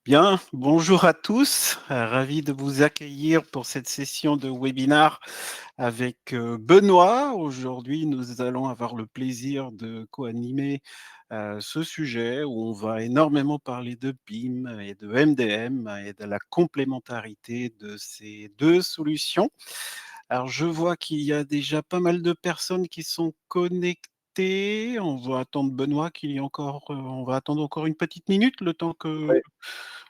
Bien, bonjour à tous, ravi de vous accueillir pour cette session de webinar avec, Benoît. Aujourd'hui, nous allons avoir le plaisir de co-animer, ce sujet où on va énormément parler de PIM et de MDM et de la complémentarité de ces 2 solutions. Alors je vois qu'il y a déjà pas mal de personnes qui sont connectées. On va attendre Benoît qu'il y ait encore, on va attendre encore une petite minute, le temps que Ouais,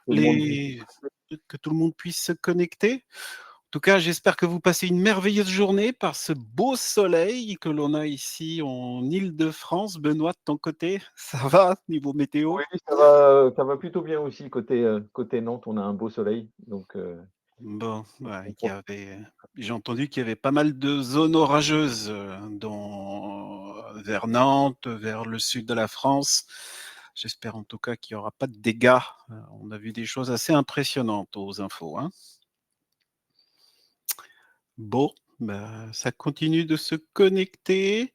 tout le monde puisse. les que tout le monde puisse se connecter. En tout cas, j'espère que vous passez une merveilleuse journée par ce beau soleil que l'on a ici en Île-de-France. Benoît, de ton côté, ça va niveau météo? Oui, ça va plutôt bien aussi côté Nantes, on a un beau soleil, donc Bon, ouais, on il y profite. avait j'ai entendu qu'il y avait pas mal de zones orageuses, vers Nantes, vers le sud de la France. J'espère en tout cas qu'il y aura pas de dégâts. On a vu des choses assez impressionnantes aux infos, hein. Bon, bah, ça continue de se connecter.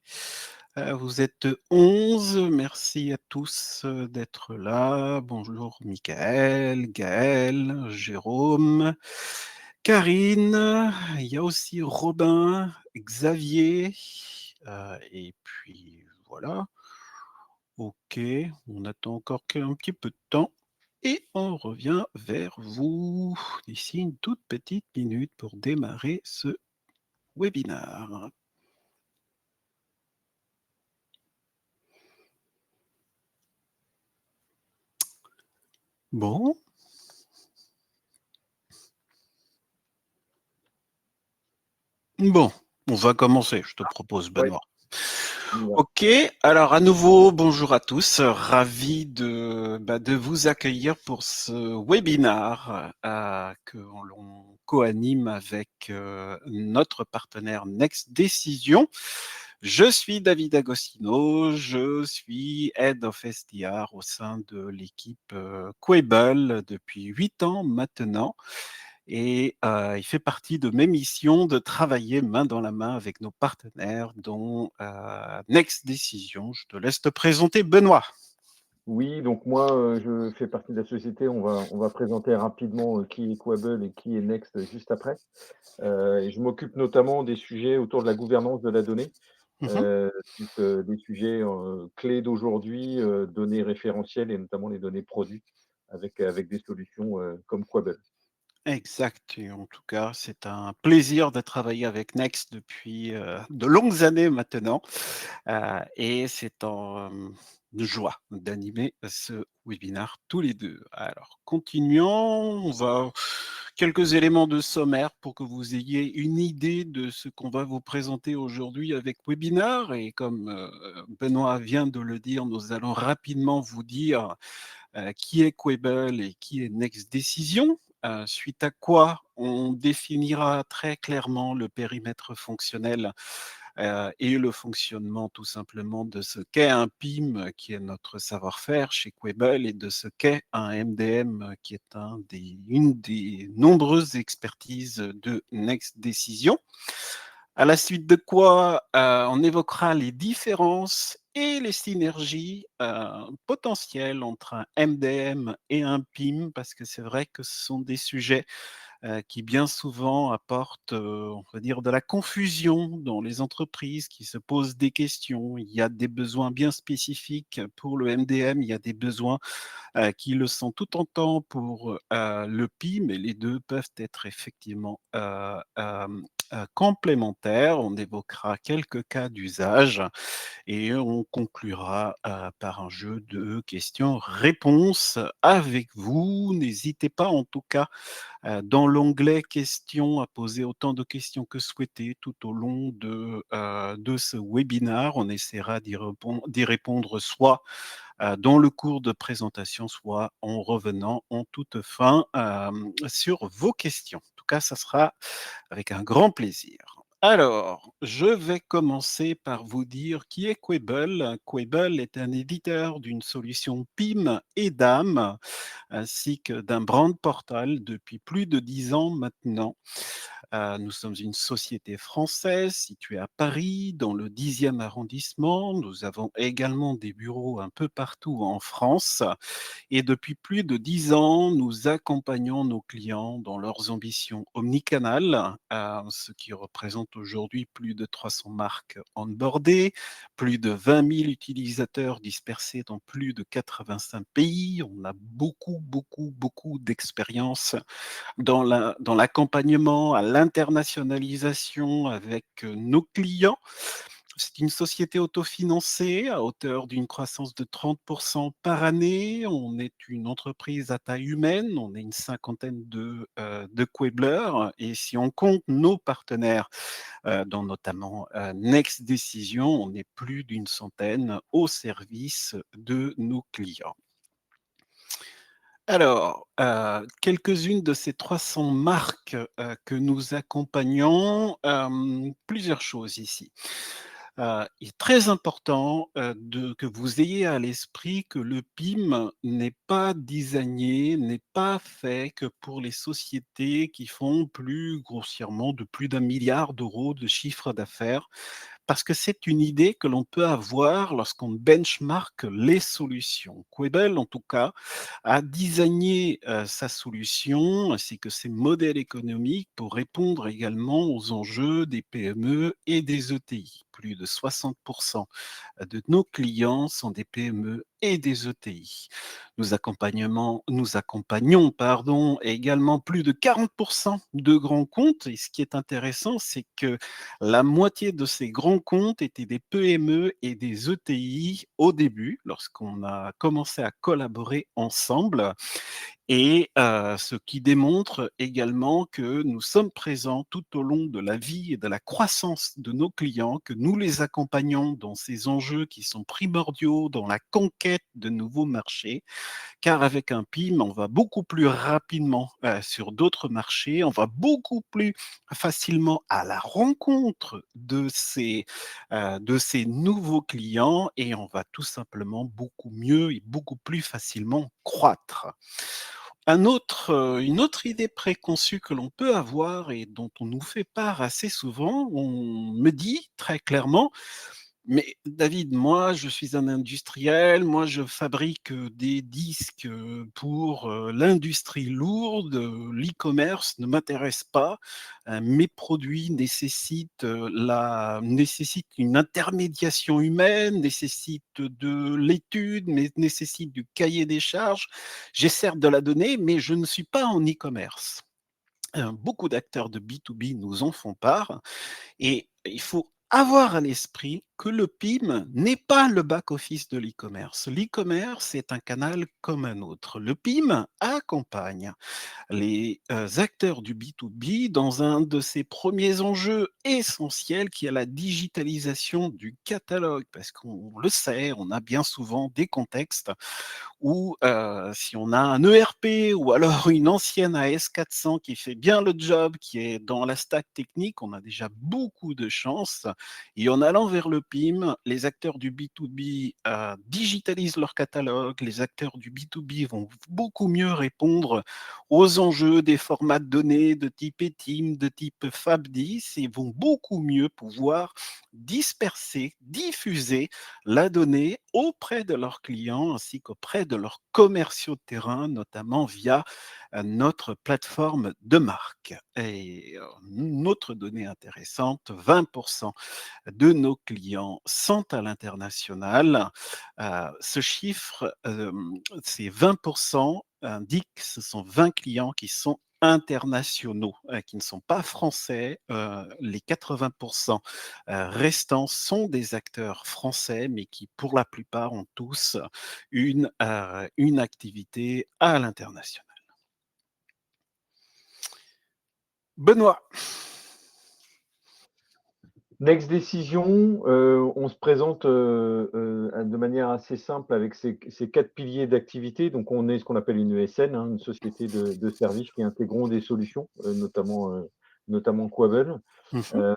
Vous êtes 11. Merci à tous, d'être là. Bonjour Michael, Gaël, Jérôme, Karine, il y a aussi Robin, Xavier, et puis voilà. OK, on attend encore qu'un petit peu de temps et on revient vers vous d'ici une toute petite minute pour démarrer ce webinar. Bon, bon, on va commencer, je te propose, Ouais, Benoît. on y va. OK, alors à nouveau, bonjour à tous, ravi de vous accueillir pour ce webinar que l'on co-anime avec notre partenaire Next Decision. Je suis David Agostino, je suis Head of SDR au sein de l'équipe Quable depuis 8 ans maintenant. Et il fait partie de mes missions de travailler main dans la main avec nos partenaires, dont Next Decision. Je te laisse te présenter, Benoît. Oui, donc moi, je fais partie de la société. On va présenter rapidement, qui est Quable et qui est Next juste après. Et je m'occupe notamment des sujets autour de la gouvernance de la donnée, Mhm. donc des sujets, clés d'aujourd'hui, données référentielles et notamment les données produits avec des solutions, comme Quable. Exact. Et en tout cas, c'est un plaisir de travailler avec Next depuis de longues années maintenant. Et c'est en joie d'animer ce webinaire tous les deux. Alors, continuons. On va quelques éléments de sommaire pour que vous ayez une idée de ce qu'on va vous présenter aujourd'hui avec webinar. Et comme Benoît vient de le dire, nous allons rapidement vous dire qui est Quable et qui est Next Decision. Suite à quoi on définira très clairement le périmètre fonctionnel et le fonctionnement tout simplement de ce qu'est un PIM, qui est notre savoir-faire chez Quable, et de ce qu'est un MDM, qui est une des nombreuses expertises de Next Decision. À la suite de quoi, on évoquera les différences et les synergies potentielles entre un MDM et un PIM, parce que c'est vrai que ce sont des sujets qui bien souvent apportent, on va dire, de la confusion dans les entreprises qui se posent des questions. Il y a des besoins bien spécifiques pour le MDM, il y a des besoins qui le sont tout autant pour le PIM, et les deux peuvent être effectivement complémentaires. On évoquera quelques cas d'usage et on conclura par un jeu de questions-réponses avec vous. N'hésitez pas en tout cas dans l'onglet questions à poser autant de questions que souhaité tout au long de ce webinaire. On essaiera d'y répondre soit dans le cours de présentation, soit en revenant en toute fin sur vos questions. En tout cas, ça sera avec un grand plaisir. Alors, je vais commencer par vous dire qui est Quable. Quable est un éditeur d'une solution PIM et DAM, ainsi que d'un brand portal depuis plus de 10 ans maintenant. Nous sommes une société française située à Paris, dans le 10e arrondissement. Nous avons également des bureaux un peu partout en France et depuis plus de 10 ans, nous accompagnons nos clients dans leurs ambitions omnicanales, ce qui représente aujourd'hui plus de 300 marques onboardées, plus de 20 000 utilisateurs dispersés dans plus de 85 pays. On a beaucoup, beaucoup, beaucoup d'expérience dans l'accompagnement à l'internationalisation avec nos clients. C'est une société autofinancée à hauteur d'une croissance de 30 par année. On est une entreprise à taille humaine, on est une cinquantaine de Queblers et si on compte nos partenaires, dont notamment, Next Decision, on est plus d'une centaine au service de nos clients. Alors, quelques-unes de ces 300 marques, que nous accompagnons, plusieurs choses ici. Il est très important, que vous ayez à l'esprit que le PIM n'est pas designé, n'est pas fait que pour les sociétés qui font plus grossièrement de plus d'1 milliard d'euros de chiffre d'affaires, parce que c'est une idée que l'on peut avoir lorsqu'on benchmark les solutions. Quebel, en tout cas, a designé sa solution ainsi que ses modèles économiques pour répondre également aux enjeux des PME et des ETI. Plus de 60% de nos clients sont des PME et des ETI. Nous accompagnons également plus de 40% de grands comptes. Et ce qui est intéressant, c'est que la moitié de ces grands comptes étaient des PME et des ETI au début, lorsqu'on a commencé à collaborer ensemble. Et ce qui démontre également que nous sommes présents tout au long de la vie et de la croissance de nos clients, que nous les accompagnons dans ces enjeux qui sont primordiaux dans la conquête de nouveaux marchés. Car avec un PIM, on va beaucoup plus rapidement, sur d'autres marchés, on va beaucoup plus facilement à la rencontre de ces nouveaux clients et on va tout simplement beaucoup mieux et beaucoup plus facilement croître. Une autre idée préconçue que l'on peut avoir et dont on nous fait part assez souvent, on me dit très clairement: «Mais David, moi je suis un industriel, moi je fabrique, des disques, pour, l'industrie lourde, l'e-commerce ne m'intéresse pas, mes produits nécessitent une intermédiation humaine, nécessitent de l'étude, mais nécessitent du cahier des charges. J'ai certes de la donnée, mais je ne suis pas en e-commerce». Beaucoup d'acteurs de B2B nous en font part et il faut avoir à l'esprit que le PIM n'est pas le back-office de l'e-commerce. L'e-commerce est un canal comme un autre. Le PIM accompagne les acteurs du B2B dans un de ces premiers enjeux essentiels qui est la digitalisation du catalogue. Parce qu'on le sait, on a bien souvent des contextes ou si on a un ERP ou alors une ancienne AS400 qui fait bien le job, qui est dans la stack technique, on a déjà beaucoup de chance. Et en allant vers le PIM, les acteurs du B2B digitalisent leur catalogue, les acteurs du B2B vont beaucoup mieux répondre aux enjeux des formats de données de type ETIM, de type FAB10 et vont beaucoup mieux pouvoir disperser, diffuser la donnée auprès de leurs clients ainsi qu'auprès de leurs commerciaux de terrain, notamment via notre plateforme de marque. Et une autre donnée intéressante, 20% de nos clients sont à l'international. Ce chiffre, ces 20% indiquent que ce sont 20 clients qui sont internationaux, qui ne sont pas français. Les 80% restants sont des acteurs français, mais qui pour la plupart ont tous une activité à l'international. Benoît. Next Decision, on se présente, de manière assez simple avec ces 4 piliers d'activité. Donc on est ce qu'on appelle une ESN, hein, une société de services qui intégrons des solutions, notamment Quabble. Mhm. Heu,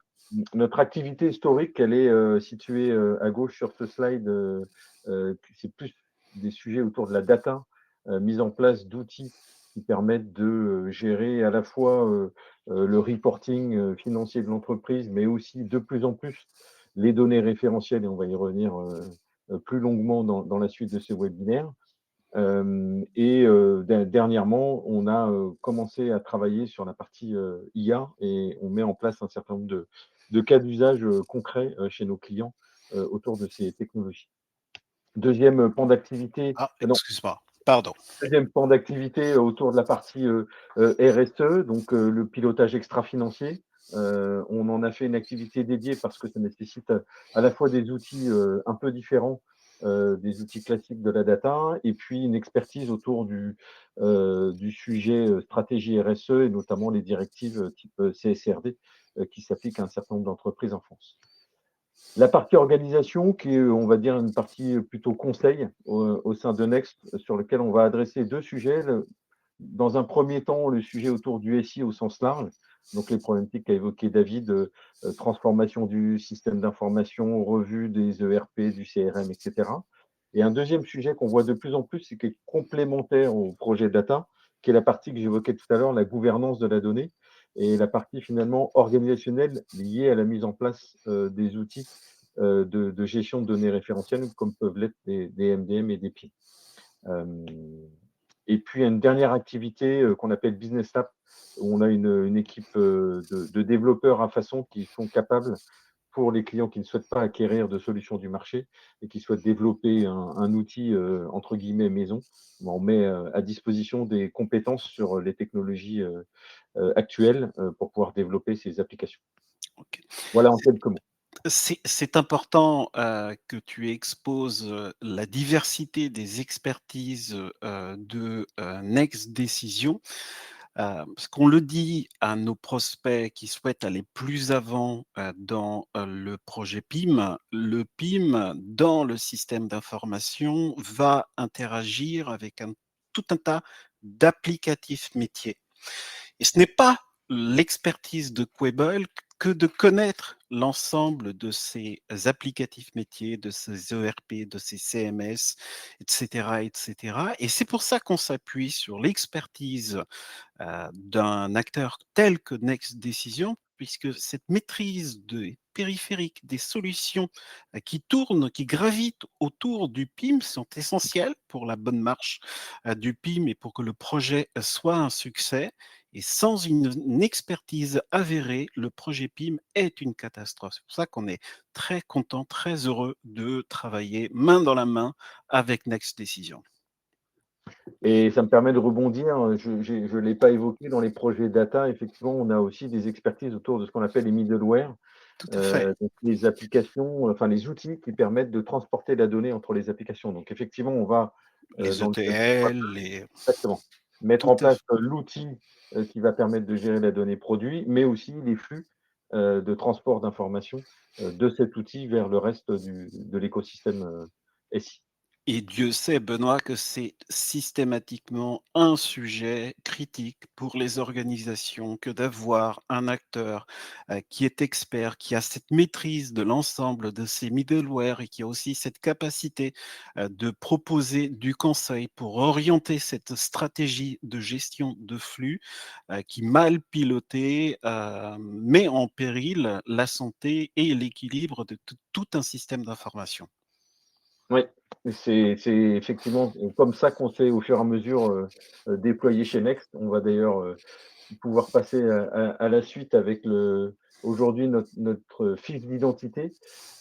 Notre activité historique, elle est, située, à gauche sur ce slide, c'est plus des sujets autour de la data, mise en place d'outils qui permettent de gérer à la fois le reporting financier de l'entreprise, mais aussi de plus en plus les données référentielles, et on va y revenir plus longuement dans la suite de ce webinaire. Dernièrement, on a commencé à travailler sur la partie IA, et on met en place un certain nombre de cas d'usage concrets chez nos clients autour de ces technologies. Deuxième pan d'activité, Ah, non, excuse-moi, pardon. deuxième pan d'activité autour de la partie RSE, donc le pilotage extra-financier. On en a fait une activité dédiée parce que ça nécessite à la fois des outils un peu différents, des outils classiques de la data, et puis une expertise autour du sujet stratégie RSE, et notamment les directives type CSRD qui s'appliquent à un certain nombre d'entreprises en France. La partie organisation, qui est, on va dire, une partie plutôt conseil au sein de Next, sur lequel on va adresser 2 sujets. Dans un premier temps, le sujet autour du SI au sens large, donc les problématiques qu'a évoqué David, transformation du système d'information, revue des ERP, du CRM, et cetera. Et un deuxième sujet qu'on voit de plus en plus, et qui est complémentaire au projet data, qui est la partie que j'évoquais tout à l'heure, la gouvernance de la donnée, et la partie finalement organisationnelle liée à la mise en place des outils de gestion de données référentielles, comme peuvent l'être des MDM et des PI. Et puis une dernière activité qu'on appelle Business App, où on a une équipe de développeurs à façon qui sont capables, pour les clients qui ne souhaitent pas acquérir de solutions du marché et qui souhaitent développer un outil entre guillemets maison, on met à disposition des compétences sur les technologies actuelles pour pouvoir développer ces applications. OK. Voilà en quelques mots. C'est important, que tu exposes, la diversité des expertises, de, Next Décision, parce qu'on le dit à nos prospects qui souhaitent aller plus avant, dans, le projet PIM. Le PIM, dans le système d'information, va interagir avec tout un tas d'applicatifs métiers. Et ce n'est pas l'expertise de Quable que de connaître l'ensemble de ces applicatifs métiers, de ces ERP, de ces CMS, et cetera, et cetera. Et c'est pour ça qu'on s'appuie sur l'expertise d'un acteur tel que Next Decision, puisque cette maîtrise des périphériques, des solutions qui tournent, qui gravitent autour du PIM sont essentielles pour la bonne marche du PIM et pour que le projet soit un succès. Et sans une expertise avérée, le projet PIM est une catastrophe. C'est pour ça qu'on est très content, très heureux de travailler main dans la main avec Next Decision. Et ça me permet de rebondir, je l'ai pas évoqué dans les projets data, effectivement, on a aussi des expertises autour de ce qu'on appelle les middleware, Tout à fait. donc les applications, enfin les outils qui permettent de transporter la donnée entre les applications. Donc effectivement, on va, Les dans le cadre ETL, les... exactement, mettre Tout en à place fait. l'outil qui va permettre de gérer la donnée produit, mais aussi les flux de transport d'informations de cet outil vers le reste de l'écosystème SI. Et Dieu sait, Benoît, que c'est systématiquement un sujet critique pour les organisations que d'avoir un acteur qui est expert, qui a cette maîtrise de l'ensemble de ces middleware et qui a aussi cette capacité de proposer du conseil pour orienter cette stratégie de gestion de flux qui, mal pilotée, met en péril la santé et l'équilibre de tout un système d'information. Oui, c'est effectivement comme ça qu'on s'est au fur et à mesure déployé chez Next. On va d'ailleurs pouvoir passer à la suite avec aujourd'hui notre fiche d'identité.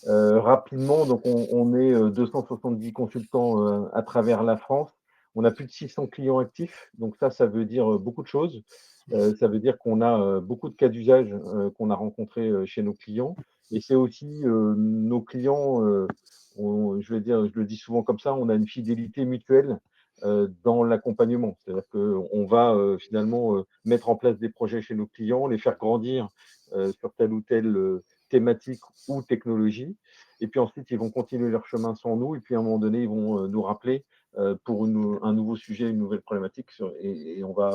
Rapidement, donc on est 270 consultants à travers la France. On a plus de 600 clients actifs, donc ça veut dire beaucoup de choses. Ça veut dire qu'on a beaucoup de cas d'usage qu'on a rencontrés chez nos clients, et c'est aussi nos clients, je vais dire, je le dis souvent comme ça, on a une fidélité mutuelle dans l'accompagnement. C'est-à-dire qu'on va finalement mettre en place des projets chez nos clients, les faire grandir sur telle ou telle thématique ou technologie. Et puis ensuite, ils vont continuer leur chemin sans nous. Et puis à un moment donné, ils vont nous rappeler pour un nouveau sujet, une nouvelle problématique. Et on va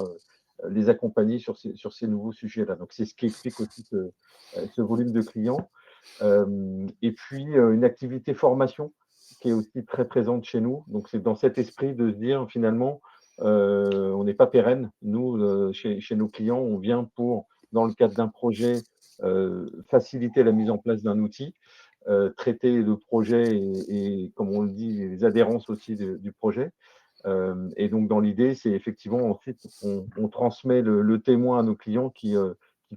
les accompagner sur ces nouveaux sujets-là. Donc c'est ce qui explique aussi ce volume de clients. Et puis une activité formation qui est aussi très présente chez nous. Donc c'est dans cet esprit de se dire finalement, on n'est pas pérenne. Nous, chez nos clients, on vient pour, dans le cadre d'un projet, faciliter la mise en place d'un outil, traiter le projet et comme on le dit, les adhérences aussi du projet. Et donc dans l'idée, c'est effectivement ensuite on transmet le témoin à nos clients qui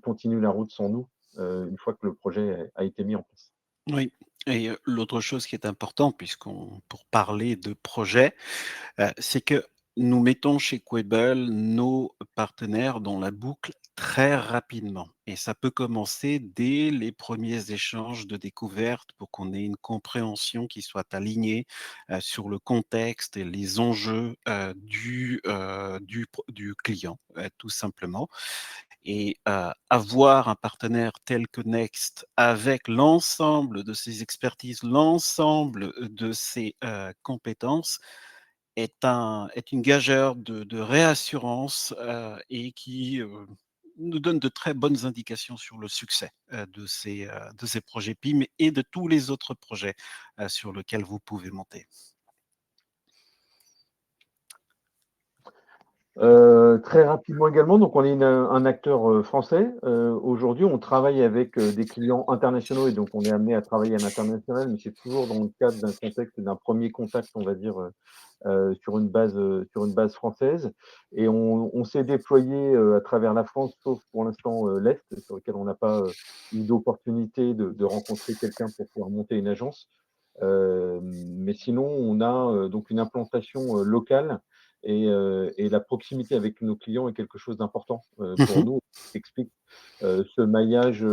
continuent la route sans nous, une fois que le projet a été mis en place. Oui, et l'autre chose qui est important puisqu'on pour parler de projet, c'est que nous mettons chez Quable nos partenaires dans la boucle très rapidement et ça peut commencer dès les premiers échanges de découverte pour qu'on ait une compréhension qui soit alignée, sur le contexte et les enjeux, du client, tout simplement. Et avoir un partenaire tel que Next avec l'ensemble de ses expertises, l'ensemble de ses, compétences est une gageure de réassurance, et qui, nous donne de très bonnes indications sur le succès, de ces projets PIM et de tous les autres projets, sur lesquels vous pouvez monter. Très rapidement également, donc on est un acteur français. Aujourd'hui, on travaille avec des clients internationaux et donc on est amené à travailler à l'international, mais c'est toujours dans le cadre d'un contexte, d'un premier contact, on va dire, sur une base française. Et on s'est déployé à travers la France, sauf pour l'instant l'Est, sur lequel on n'a pas eu d'opportunité de rencontrer quelqu'un pour pouvoir monter une agence. Mais sinon, on a donc une implantation locale et la proximité avec nos clients est quelque chose d'important pour Mmh. nous. Explique ce maillage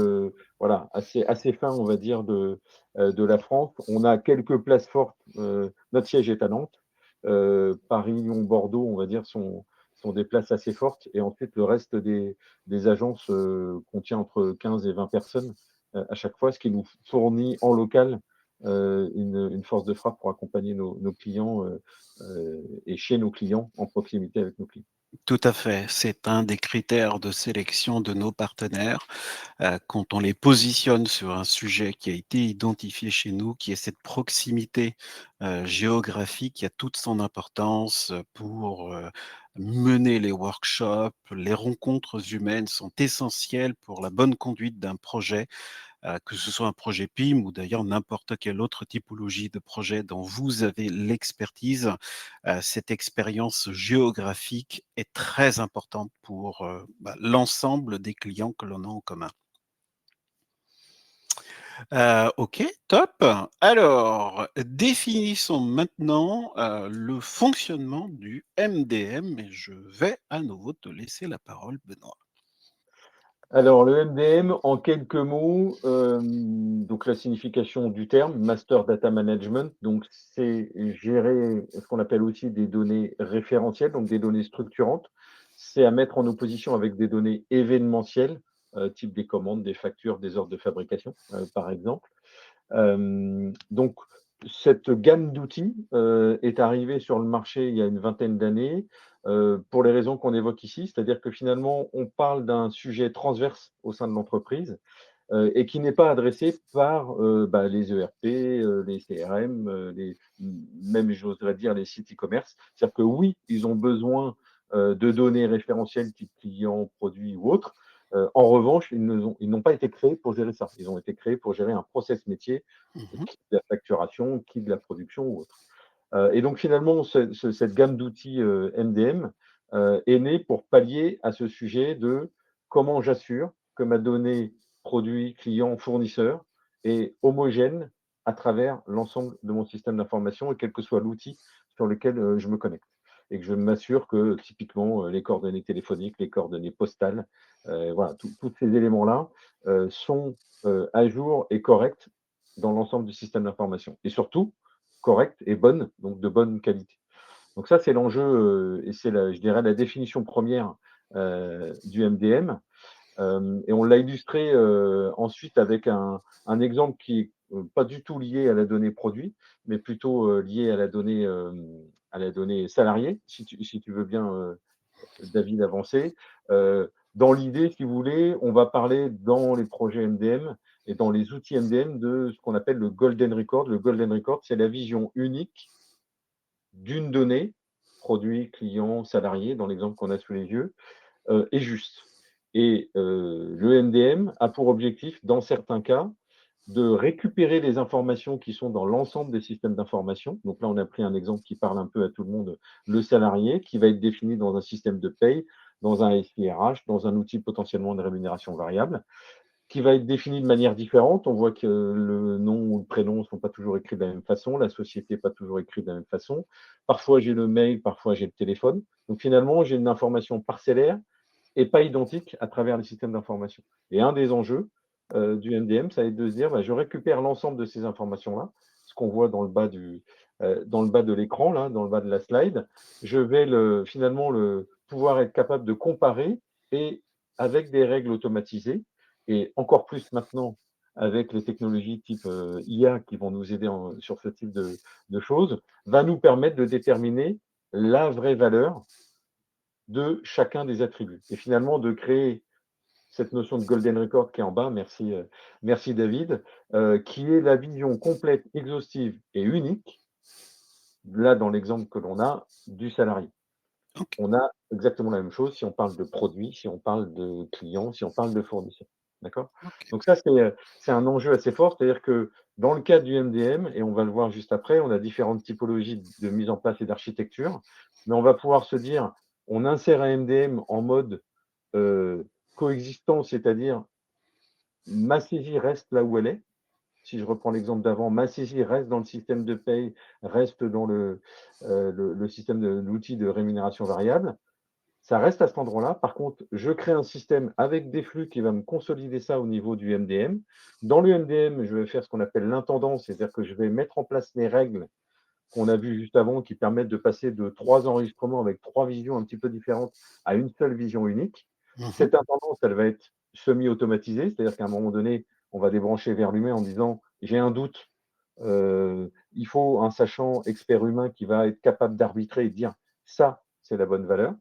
voilà, assez fin, on va dire, de la France. On a quelques places fortes. Notre siège est à Nantes. Paris, Lyon, Bordeaux, on va dire, sont des places assez fortes. Et ensuite, le reste des agences contient entre 15 et 20 personnes à chaque fois, ce qui nous fournit en local une force de frappe pour accompagner nos clients et chez nos clients, en proximité avec nos clients. Tout à fait, c'est un des critères de sélection de nos partenaires. Quand on les positionne sur un sujet qui a été identifié chez nous, qui est cette proximité, géographique qui a toute son importance, pour, mener les workshops. Les rencontres humaines sont essentielles pour la bonne conduite d'un projet, que ce soit un projet PIM ou d'ailleurs n'importe quelle autre typologie de projet dont vous avez l'expertise. Cette expérience géographique est très importante pour, l'ensemble des clients que l'on a en commun. OK, top. Alors, définissons maintenant, le fonctionnement du MDM et je vais à nouveau te laisser la parole, Benoît. Alors, le MDM, en quelques mots, donc la signification du terme, Master Data Management, donc c'est gérer ce qu'on appelle aussi des données référentielles, donc des données structurantes. C'est à mettre en opposition avec des données événementielles, type des commandes, des factures, des ordres de fabrication, par exemple. Donc cette gamme d'outils, est arrivée sur le marché il y a une vingtaine d'années, pour les raisons qu'on évoque ici. C'est-à-dire que finalement, on parle d'un sujet transverse au sein de l'entreprise, et qui n'est pas adressé par, les ERP, les CRM, même j'oserais dire les sites e-commerce. C'est-à-dire que oui, ils ont besoin, de données référentielles type client, produit ou autre. En revanche, ils n'ont pas été créés pour gérer ça. Ils ont été créés pour gérer un process métier, Mmh. qui de la facturation, qui de la production ou autre. Et donc finalement, cette gamme d'outils MDM est née pour pallier à ce sujet de comment j'assure que ma donnée produit, client, fournisseur est homogène à travers l'ensemble de mon système d'information et quel que soit l'outil sur lequel je me connecte. Et que je m'assure que typiquement les coordonnées téléphoniques, les coordonnées postales, voilà, tous ces éléments-là sont à jour et corrects dans l'ensemble du système d'information. Et surtout, correcte et bonne, donc de bonne qualité. Donc ça, c'est l'enjeu, et c'est la je dirais la définition première du MDM. Et on l'a illustré, ensuite avec un exemple qui est, pas du tout lié à la donnée produit, mais plutôt, lié à la donnée salariée, si tu veux bien, David, avancer. Dans l'idée, si vous voulez, on va parler dans les projets MDM et dans les outils MDM de ce qu'on appelle le golden record. Le golden record, c'est la vision unique d'une donnée produit, client, salarié, dans l'exemple qu'on a sous les yeux, est juste. Et le MDM a pour objectif, dans certains cas, de récupérer les informations qui sont dans l'ensemble des systèmes d'information. Donc là, on a pris un exemple qui parle un peu à tout le monde, le salarié, qui va être défini dans un système de paye, dans un SIRH, dans un outil potentiellement de rémunération variable, qui va être défini de manière différente. On voit que le nom ou le prénom ne sont pas toujours écrits de la même façon, la société n'est pas toujours écrite de la même façon. Parfois, j'ai le mail, parfois, j'ai le téléphone. Donc finalement, j'ai une information parcellaire et pas identique à travers les systèmes d'information. Et un des enjeux du MDM, ça va être de se dire, bah, je récupère l'ensemble de ces informations-là, ce qu'on voit dans le bas de l'écran, là, dans le bas de la slide. Je vais finalement pouvoir être capable de comparer et avec des règles automatisées, et encore plus maintenant avec les technologies type IA qui vont nous aider sur ce type de choses, va nous permettre de déterminer la vraie valeur de chacun des attributs. Et finalement, de créer cette notion de golden record qui est en bas, merci, merci David, qui est la vision complète, exhaustive et unique, là dans l'exemple que l'on a, du salarié. OK, On a exactement la même chose si on parle de produits, si on parle de clients, si on parle de fournisseurs. D'accord? OK. Donc ça, c'est un enjeu assez fort, c'est-à-dire que dans le cadre du MDM, et on va le voir juste après, on a différentes typologies de mise en place et d'architecture, mais on va pouvoir se dire, on insère un MDM en mode coexistant, c'est-à-dire ma saisie reste là où elle est. Si je reprends l'exemple d'avant, ma saisie reste dans le système de paye, reste dans le système de l'outil de rémunération variable. Ça reste à cet endroit-là. Par contre, je crée un système avec des flux qui va me consolider ça au niveau du MDM. Dans le MDM, je vais faire ce qu'on appelle l'intendance, c'est-à-dire que je vais mettre en place les règles qu'on a vues juste avant qui permettent de passer de 3 enregistrements avec 3 visions un petit peu différentes à une seule vision unique. Mmh. Cette intendance, elle va être semi-automatisée, c'est-à-dire qu'à un moment donné, on va débrancher vers l'humain en disant: «J'ai un doute, il faut un sachant expert humain qui va être capable d'arbitrer et de dire: "Ça, c'est la bonne valeur"».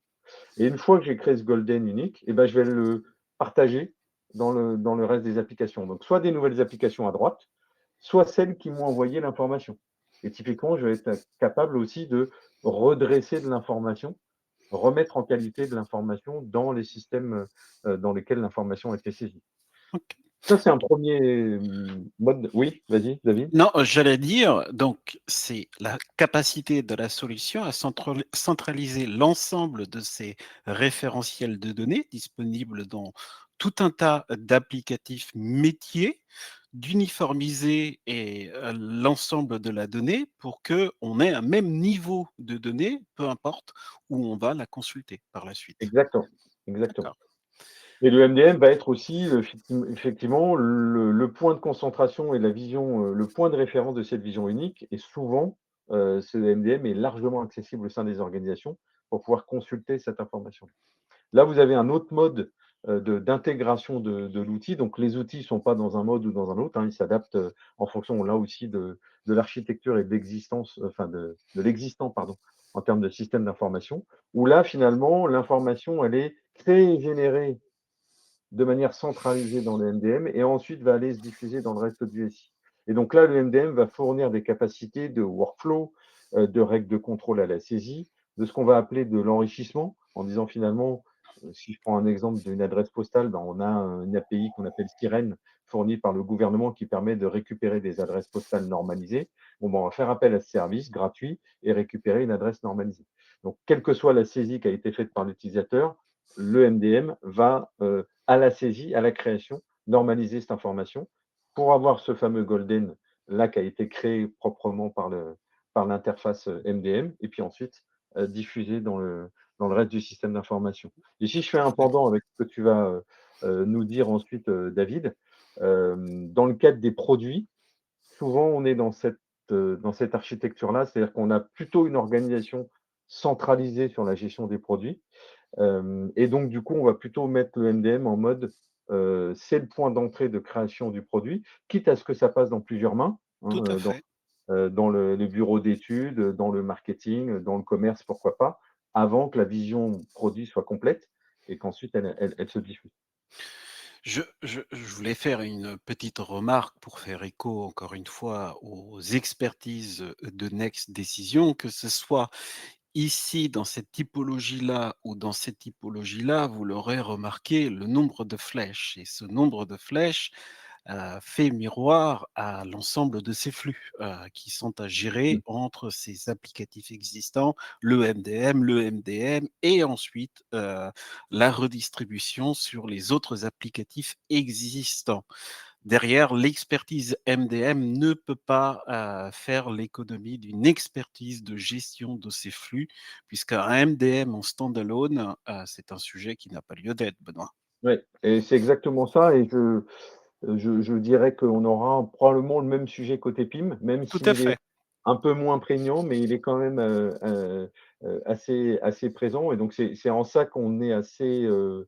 Et une fois que j'ai créé ce golden unique, et ben, je vais le partager dans le reste des applications. Donc, soit des nouvelles applications à droite, soit celles qui m'ont envoyé l'information. Et typiquement, je vais être capable aussi de redresser de l'information, remettre en qualité de l'information dans les systèmes dans lesquels l'information a été saisie. OK. Ça, c'est un premier mode. Oui, vas-y, David. Non, j'allais dire, donc c'est la capacité de la solution à centraliser l'ensemble de ces référentiels de données disponibles dans tout un tas d'applicatifs métiers, d'uniformiser l'ensemble de la donnée pour qu'on ait un même niveau de données, peu importe où on va la consulter par la suite. Exactement, exactement. D'accord, Et le MDM va être aussi effectivement le point de concentration et la vision, le point de référence de cette vision unique, et souvent, ce MDM est largement accessible au sein des organisations pour pouvoir consulter cette information. Là, vous avez un autre mode, d'intégration de l'outil. Donc les outils ne sont pas dans un mode ou dans un autre, hein, ils s'adaptent, en fonction là aussi de l'architecture et de l'existence, enfin de l'existant, pardon, en termes de système d'information, où là, finalement, l'information, elle est créée et générée de manière centralisée dans le MDM et ensuite va aller se diffuser dans le reste du SI. Et donc là, le MDM va fournir des capacités de workflow, de règles de contrôle à la saisie, de ce qu'on va appeler de l'enrichissement, en disant finalement, si je prends un exemple d'une adresse postale, ben, on a une API qu'on appelle Sirène, fournie par le gouvernement qui permet de récupérer des adresses postales normalisées. Bon, ben, on va faire appel à ce service gratuit et récupérer une adresse normalisée. Donc, quelle que soit la saisie qui a été faite par l'utilisateur, le MDM va à la saisie, à la création, normaliser cette information pour avoir ce fameux golden là qui a été créé proprement par l'interface MDM et puis ensuite diffusé dans le reste du système d'information. Et si je fais tout à un fait. pendant avec ce que tu vas nous dire ensuite, David, dans le cadre des produits, souvent on est dans cette architecture-là, c'est-à-dire qu'on a plutôt une organisation centralisée sur la gestion des produits. Et donc du coup, on va plutôt mettre le MDM en mode, c'est le point d'entrée de création du produit, quitte à ce que ça passe dans plusieurs mains, hein, Tout à fait. dans le bureau d'études, dans le marketing, dans le commerce, pourquoi pas, avant que la vision produit soit complète et qu'ensuite elle se diffuse. Je voulais faire une petite remarque pour faire écho, encore une fois, aux expertises de Next Décision, que ce soit ici, dans cette typologie-là ou dans cette typologie-là, vous l'aurez remarqué, le nombre de flèches et ce nombre de flèches fait miroir à l'ensemble de ces flux, qui sont à Mmh. gérer entre ces applicatifs existants, le MDM et ensuite, la redistribution sur les autres applicatifs existants. Derrière, l'expertise MDM ne peut pas, faire l'économie d'une expertise de gestion de ces flux, puisqu'un MDM en stand-alone, c'est un sujet qui n'a pas lieu d'être, Benoît. Ouais et c'est exactement ça et je dirais qu'on aura probablement le même sujet côté PIM, même Tout à s'il est fait, un peu moins prégnant, mais il est quand même, assez présent et donc c'est en ça qu'on est assez, heu,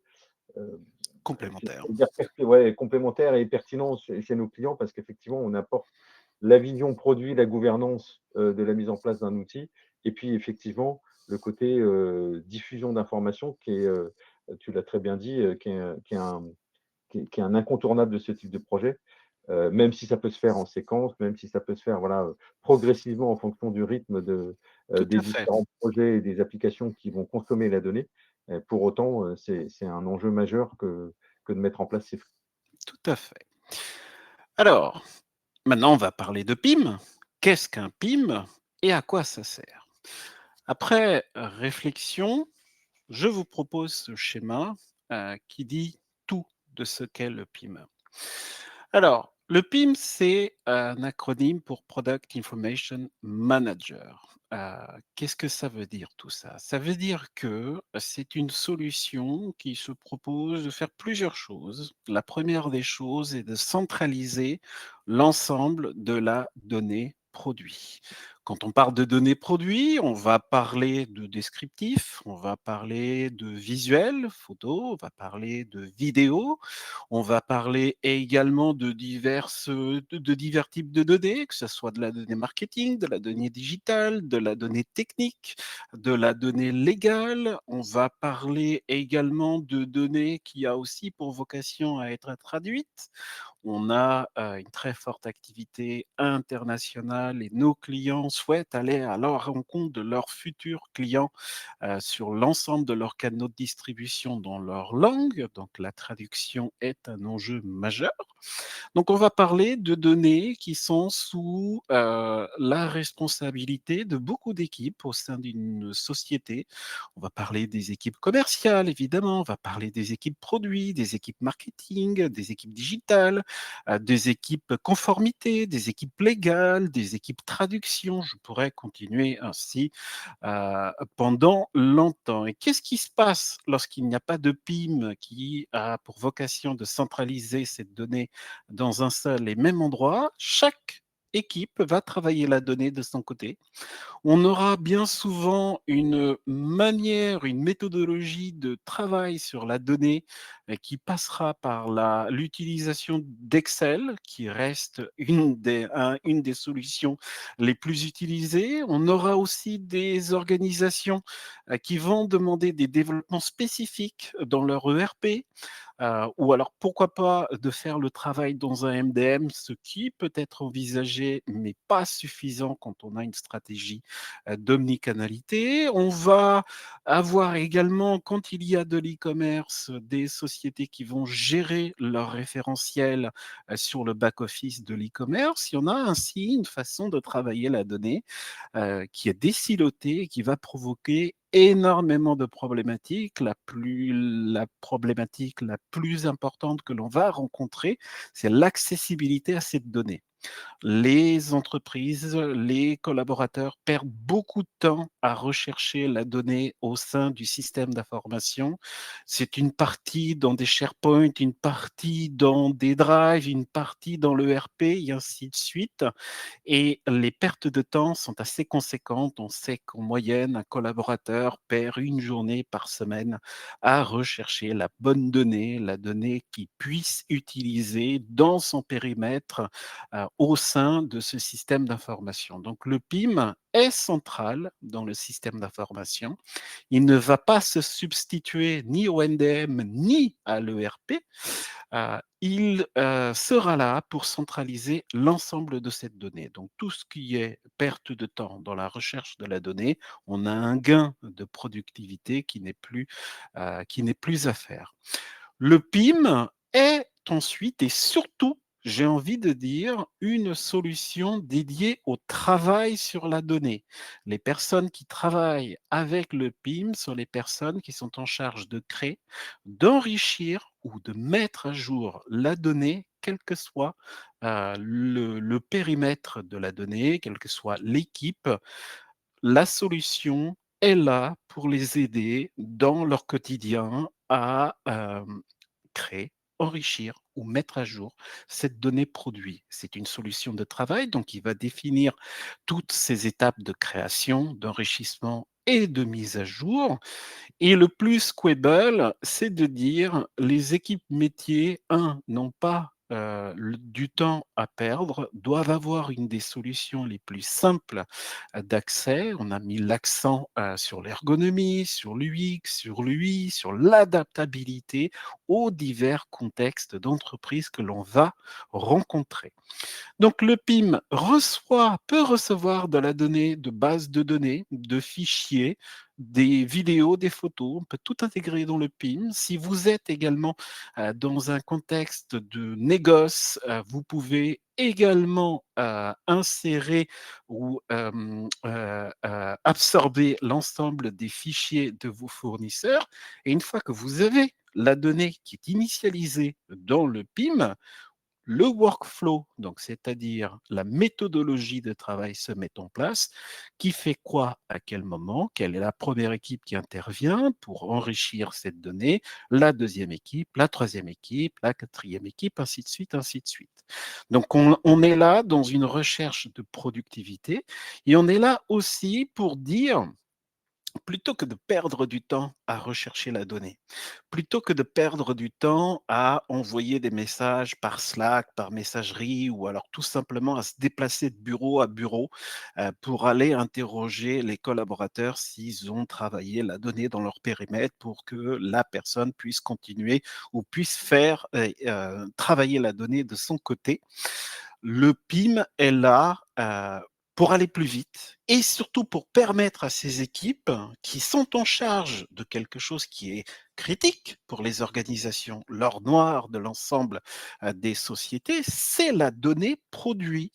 complémentaire. j'allais dire ouais, complémentaires et pertinents chez nos clients parce qu'effectivement, on apporte la vision produit, la gouvernance, de la mise en place d'un outil et puis effectivement, le côté, diffusion d'informations qui est, tu l'as très bien dit, qui est un incontournable de ce type de projet. Même si ça peut se faire en séquence, même si ça peut se faire, voilà, progressivement en fonction du rythme Tout des à fait, différents projets et des applications qui vont consommer la donnée. Pour autant, c'est un enjeu majeur que de mettre en place ces flux. tout à fait. Alors, maintenant on va parler de PIM. Qu'est-ce qu'un PIM et à quoi ça sert? Après réflexion, je vous propose ce schéma, qui dit tout de ce qu'est le PIM. Alors, le PIM, c'est un acronyme pour Product Information Manager. Qu'est-ce que ça veut dire tout ça? Ça veut dire que c'est une solution qui se propose de faire plusieurs choses. La première des choses est de centraliser l'ensemble de la donnée produit. Quand on parle de données produits, on va parler de descriptif, on va parler de visuel, photo, on va parler de vidéo, on va parler également de divers types de données, que ce soit de la donnée marketing, de la donnée digitale, de la donnée technique, de la donnée légale. On va parler également de données qui a aussi pour vocation à être traduites. On a une très forte activité internationale et nos clients souhaitent aller à la rencontre de leurs futurs clients sur l'ensemble de leurs canaux de distribution dans leur langue. Donc la traduction est un enjeu majeur. Donc on va parler de données qui sont sous la responsabilité de beaucoup d'équipes au sein d'une société. On va parler des équipes commerciales, évidemment, on va parler des équipes produits, des équipes marketing, des équipes digitales, des équipes conformité, des équipes légales, des équipes traduction. Je pourrais continuer ainsi pendant longtemps. Et qu'est-ce qui se passe lorsqu'il n'y a pas de PIM qui a pour vocation de centraliser cette donnée dans un seul et même endroit? Chaque équipe va travailler la donnée de son côté. On aura bien souvent une manière, une méthodologie de travail sur la donnée qui passera par l'utilisation d'Excel, qui reste une des solutions les plus utilisées. On aura aussi des organisations qui vont demander des développements spécifiques dans leur ERP, ou alors pourquoi pas de faire le travail dans un MDM, ce qui peut être envisagé, mais pas suffisant quand on a une stratégie d'omnicanalité. On va avoir également, quand il y a de l'e-commerce, des sociétés qui vont gérer leur référentiel sur le back-office de l'e-commerce. Il y en a ainsi une façon de travailler la donnée qui est décilotée et qui va provoquer énormément de problématiques. La problématique la plus importante que l'on va rencontrer, c'est l'accessibilité à cette donnée. Les entreprises, les collaborateurs perdent beaucoup de temps à rechercher la donnée au sein du système d'information. C'est une partie dans des SharePoint, une partie dans des Drive, une partie dans l'ERP et ainsi de suite. Et les pertes de temps sont assez conséquentes. On sait qu'en moyenne, un collaborateur perd une journée par semaine à rechercher la bonne donnée, la donnée qu'il puisse utiliser dans son périmètre au sein de ce système d'information. Donc le PIM est central dans le système d'information. Il ne va pas se substituer ni au NDM ni à l'ERP. Il sera là pour centraliser l'ensemble de cette donnée. Donc tout ce qui est perte de temps dans la recherche de la donnée, on a un gain de productivité qui n'est plus à faire. Le PIM est ensuite et surtout, j'ai envie de dire, une solution dédiée au travail sur la donnée. Les personnes qui travaillent avec le PIM sont les personnes qui sont en charge de créer, d'enrichir ou de mettre à jour la donnée, quel que soit le périmètre de la donnée, quelle que soit l'équipe. La solution est là pour les aider dans leur quotidien à créer, enrichir ou mettre à jour cette donnée produit. C'est une solution de travail, donc il va définir toutes ces étapes de création, d'enrichissement et de mise à jour. Et le plus squable, c'est de dire les équipes métiers, n'ont pas du temps à perdre, doivent avoir une des solutions les plus simples d'accès. On a mis l'accent sur l'ergonomie, sur l'UX, sur l'UI, sur l'adaptabilité aux divers contextes d'entreprise que l'on va rencontrer. Donc le PIM peut recevoir de la donnée de base de données, de fichiers, des vidéos, des photos, on peut tout intégrer dans le PIM. Si vous êtes également dans un contexte de négoce, vous pouvez également insérer ou absorber l'ensemble des fichiers de vos fournisseurs. Et une fois que vous avez la donnée qui est initialisée dans le PIM, le workflow, donc c'est-à-dire la méthodologie de travail se met en place, qui fait quoi à quel moment, quelle est la première équipe qui intervient pour enrichir cette donnée, la deuxième équipe, la troisième équipe, la quatrième équipe, ainsi de suite, ainsi de suite. Donc on est là dans une recherche de productivité et on est là aussi pour dire, plutôt que de perdre du temps à rechercher la donnée, plutôt que de perdre du temps à envoyer des messages par Slack, par messagerie ou alors tout simplement à se déplacer de bureau à bureau pour aller interroger les collaborateurs s'ils ont travaillé la donnée dans leur périmètre pour que la personne puisse continuer ou puisse faire travailler la donnée de son côté. Le PIM est là pour aller plus vite et surtout pour permettre à ces équipes qui sont en charge de quelque chose qui est critique pour les organisations, l'or noir de l'ensemble des sociétés, c'est la donnée produit,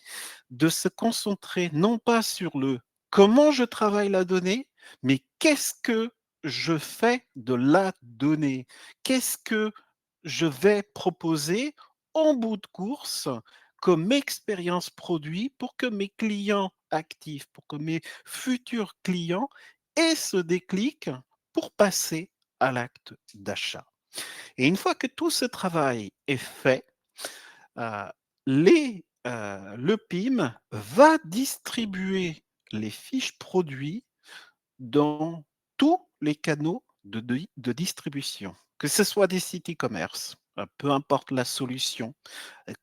de se concentrer non pas sur le comment je travaille la donnée, mais qu'est-ce que je fais de la donnée, qu'est-ce que je vais proposer en bout de course comme expérience produit pour que mes clients actifs, pour que mes futurs clients aient ce déclic pour passer à l'acte d'achat. Et une fois que tout ce travail est fait, euh, le PIM va distribuer les fiches produits dans tous les canaux de distribution, que ce soit des sites e-commerce, peu importe la solution,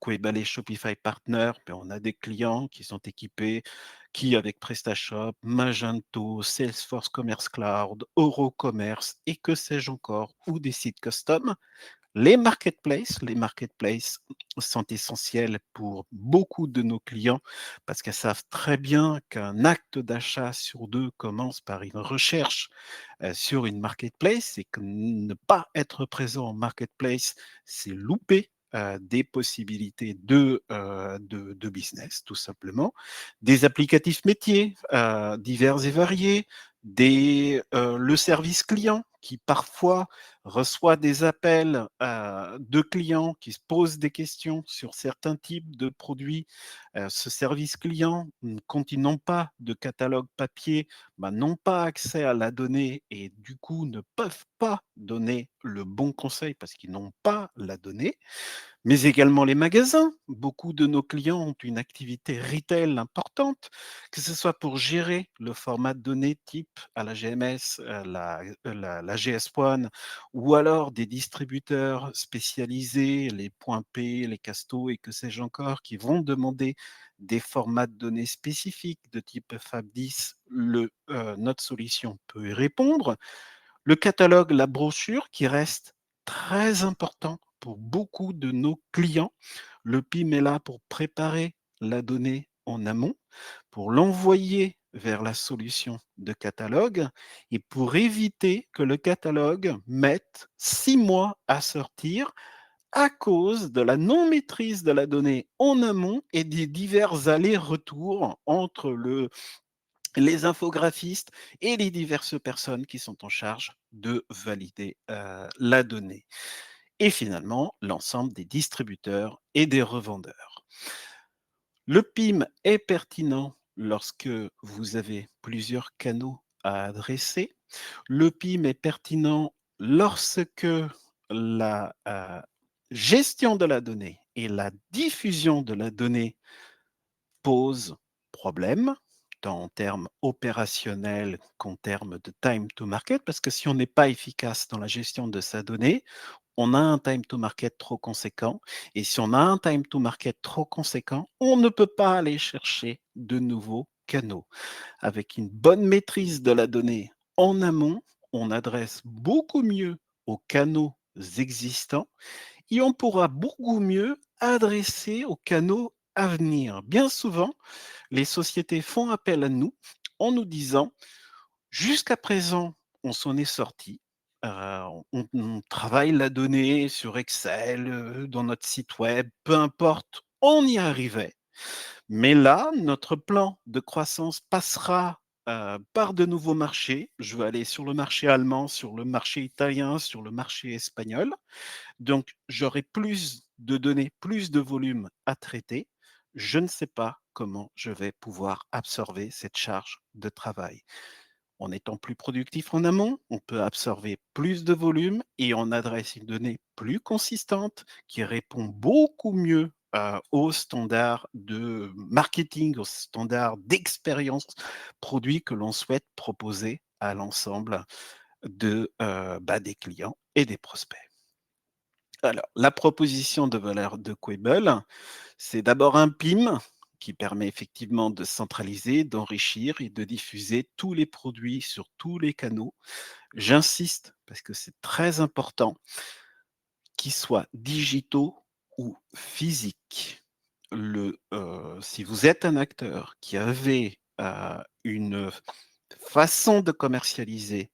Quebal et Shopify Partner, mais on a des clients qui sont équipés, qui avec PrestaShop, Magento, Salesforce Commerce Cloud, EuroCommerce et que sais-je encore, ou des sites custom. Les marketplaces sont essentiels pour beaucoup de nos clients parce qu'elles savent très bien qu'un acte d'achat sur deux commence par une recherche sur une marketplace et que ne pas être présent en marketplace, c'est louper des possibilités de business, tout simplement. Des applicatifs métiers divers et variés, le service client qui parfois reçoit des appels de clients qui se posent des questions sur certains types de produits. Ce service client, quand ils n'ont pas de catalogue papier, n'ont pas accès à la donnée et du coup ne peuvent pas donner le bon conseil parce qu'ils n'ont pas la donnée, mais également les magasins. Beaucoup de nos clients ont une activité retail importante, que ce soit pour gérer le format de données type à la GMS, la l'AGS One ou alors des distributeurs spécialisés, les Point P, les Casto et que sais-je encore, qui vont demander des formats de données spécifiques de type FAB10, notre solution peut y répondre. Le catalogue, la brochure qui reste très important pour beaucoup de nos clients. Le PIM est là pour préparer la donnée en amont, pour l'envoyer vers la solution de catalogue et pour éviter que le catalogue mette 6 mois à sortir à cause de la non-maîtrise de la donnée en amont et des divers allers-retours entre les infographistes et les diverses personnes qui sont en charge de valider la donnée. Et finalement, l'ensemble des distributeurs et des revendeurs. Le PIM est pertinent lorsque vous avez plusieurs canaux à adresser. Le PIM est pertinent lorsque la gestion de la donnée et la diffusion de la donnée pose problème, tant en termes opérationnels qu'en termes de time to market, parce que si on n'est pas efficace dans la gestion de sa donnée, on a un time to market trop conséquent. Et si on a un time to market trop conséquent, on ne peut pas aller chercher de nouveaux canaux. Avec une bonne maîtrise de la donnée en amont, on adresse beaucoup mieux aux canaux existants et on pourra beaucoup mieux adresser aux canaux à venir. Bien souvent, les sociétés font appel à nous en nous disant: «Jusqu'à présent, on s'en est sorti, on travaille la donnée sur Excel, dans notre site web, peu importe, on y arrivait. Mais là, notre plan de croissance passera, par de nouveaux marchés. Je veux aller sur le marché allemand, sur le marché italien, sur le marché espagnol. Donc, j'aurai plus de données, plus de volume à traiter. Je ne sais pas comment je vais pouvoir absorber cette charge de travail. En étant plus productif en amont, on peut absorber plus de volume et on adresse une donnée plus consistante qui répond beaucoup mieux aux standards de marketing, aux standards d'expérience produit que l'on souhaite proposer à l'ensemble des clients et des prospects. Alors, la proposition de valeur de Quable, c'est d'abord un PIM qui permet effectivement de centraliser, d'enrichir et de diffuser tous les produits sur tous les canaux. J'insiste parce que c'est très important, qu'ils soient digitaux ou physiques. Si vous êtes un acteur qui avait une façon de commercialiser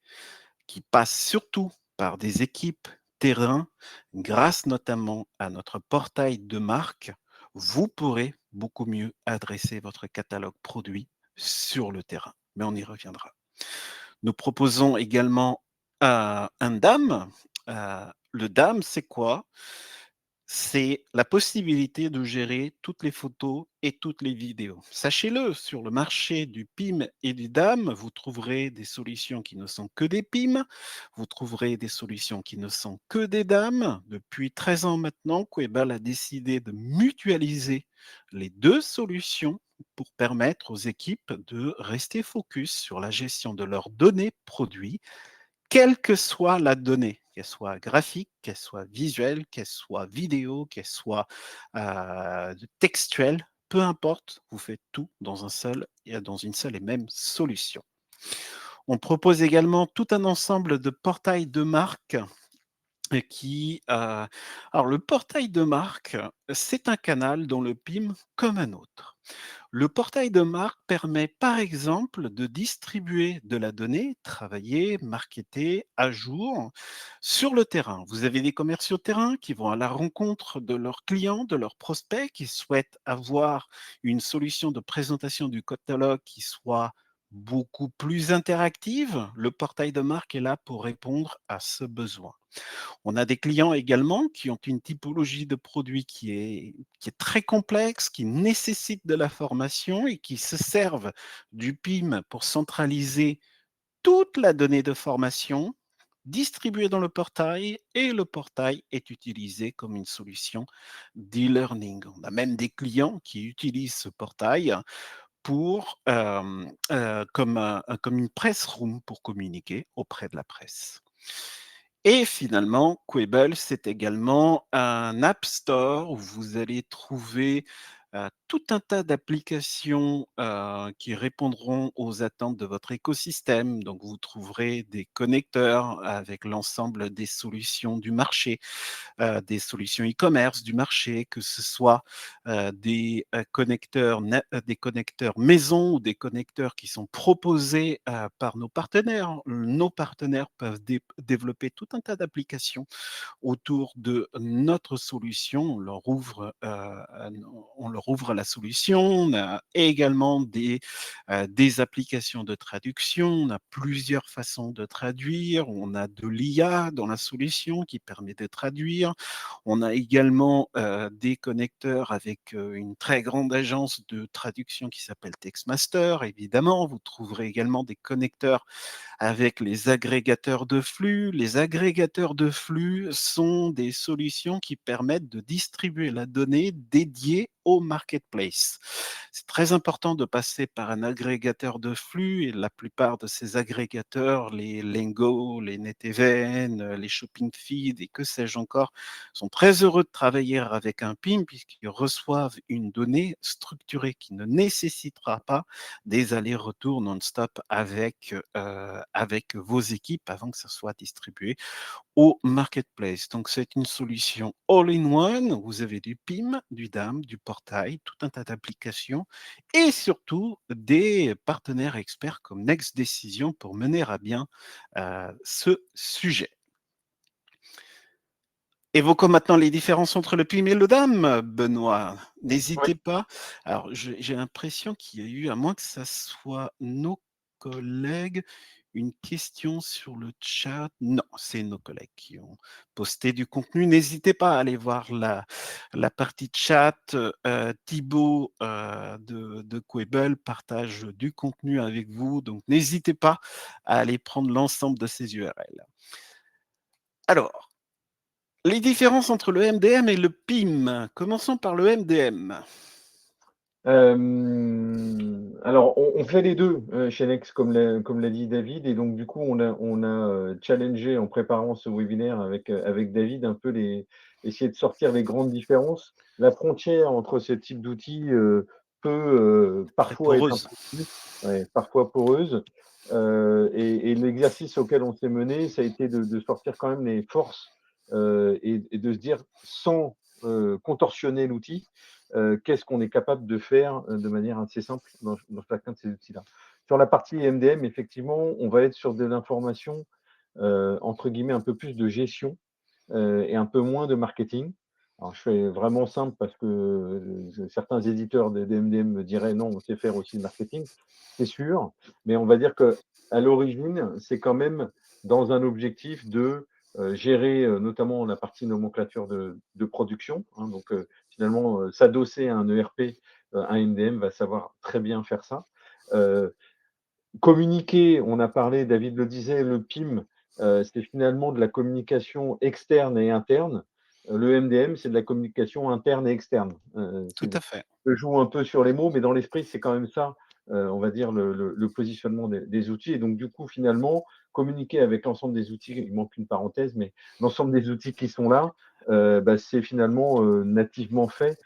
qui passe surtout par des équipes terrain, grâce notamment à notre portail de marque, vous pourrez beaucoup mieux adresser votre catalogue produit sur le terrain. Mais on y reviendra. Nous proposons également un DAM. Le DAM, c'est quoi? C'est la possibilité de gérer toutes les photos et toutes les vidéos. Sachez-le, sur le marché du PIM et du DAM, vous trouverez des solutions qui ne sont que des PIM, vous trouverez des solutions qui ne sont que des DAM. Depuis 13 ans maintenant, Quebal a décidé de mutualiser les 2 solutions pour permettre aux équipes de rester focus sur la gestion de leurs données produits, quelle que soit la donnée, qu'elle soit graphique, qu'elle soit visuelle, qu'elle soit vidéo, qu'elle soit textuelle, peu importe, vous faites tout dans dans une seule et même solution. On propose également tout un ensemble de portails de marque alors le portail de marque, c'est un canal dans le PIM comme un autre. Le portail de marque permet par exemple de distribuer de la donnée, travailler, marketer à jour sur le terrain. Vous avez des commerciaux terrain qui vont à la rencontre de leurs clients, de leurs prospects, qui souhaitent avoir une solution de présentation du catalogue qui soit beaucoup plus interactive. Le portail de marque est là pour répondre à ce besoin. On a des clients également qui ont une typologie de produit qui est très complexe, qui nécessite de la formation et qui se servent du PIM pour centraliser toute la donnée de formation distribuée dans le portail et le portail est utilisé comme une solution d'e-learning. On a même des clients qui utilisent ce portail comme une press room pour communiquer auprès de la presse. Et finalement, Quable, c'est également un app store où vous allez trouver, tout un tas d'applications, qui répondront aux attentes de votre écosystème. Donc vous trouverez des connecteurs avec l'ensemble des solutions du marché, des solutions e-commerce du marché, que ce soit des connecteurs maison ou des connecteurs qui sont proposés par nos partenaires. Nos partenaires peuvent développer tout un tas d'applications autour de notre solution. On leur ouvre la solution. On a également des applications de traduction. On a plusieurs façons de traduire. On a de l'IA dans la solution qui permet de traduire. On a également des connecteurs avec une très grande agence de traduction qui s'appelle Textmaster. Évidemment, vous trouverez également des connecteurs avec les agrégateurs de flux. Les agrégateurs de flux sont des solutions qui permettent de distribuer la donnée dédiée au marketplace. C'est très important de passer par un agrégateur de flux et la plupart de ces agrégateurs, les Lengo, les NetEven, les Shopping Feed et que sais-je encore, sont très heureux de travailler avec un PIM puisqu'ils reçoivent une donnée structurée qui ne nécessitera pas des allers-retours non-stop avec vos équipes avant que ça soit distribué au marketplace. Donc, c'est une solution all-in-one. Vous avez du PIM, du DAM, du portail, tout un tas d'applications et surtout des partenaires experts comme Next Decision pour mener à bien ce sujet. Évoquons maintenant les différences entre le PIM et le DAM, Benoît. Ouais. N'hésitez pas. Alors, j'ai l'impression qu'il y a eu, à moins que ça soit nos collègues, une question sur le chat. Non, c'est nos collègues qui ont posté du contenu. N'hésitez pas à aller voir la partie chat. Thibaut de Quable partage du contenu avec vous. Donc, n'hésitez pas à aller prendre l'ensemble de ces URL. Alors, les différences entre le MDM et le PIM. Commençons par le MDM. Alors on fait les 2 chez Next comme l'a dit David et donc du coup on a challengé en préparant ce webinaire avec David un peu essayer de sortir les grandes différences. La frontière entre ce type d'outils, peut, Très parfois être un poreuse. peu floue, ouais, parfois poreuse, et l'exercice auquel on s'est mené, ça a été de sortir quand même les forces, et de se dire sans, contorsionner l'outil, qu'est-ce qu'on est capable de faire de manière assez simple dans chacun de ces outils-là. Sur la partie MDM, effectivement, on va être sur de l'information, entre guillemets, un peu plus de gestion et un peu moins de marketing. Alors, je fais vraiment simple parce que certains éditeurs des MDM me diraient non, on sait faire aussi le marketing, c'est sûr, mais on va dire que à l'origine, c'est quand même dans un objectif de gérer notamment la partie nomenclature de production. Hein, donc, finalement, s'adosser à un ERP, un MDM va savoir très bien faire ça. Euh, Communiquer, on a parlé, David le disait, le PIM, c'est finalement de la communication externe et interne. Le MDM, c'est de la communication interne et externe. Tout à fait. Je joue un peu sur les mots, mais dans l'esprit, c'est quand même ça, on va dire le positionnement des outils et donc du coup, finalement, communiquer avec l'ensemble des outils, il manque une parenthèse, mais l'ensemble des outils qui sont là, bah, c'est finalement, nativement fait,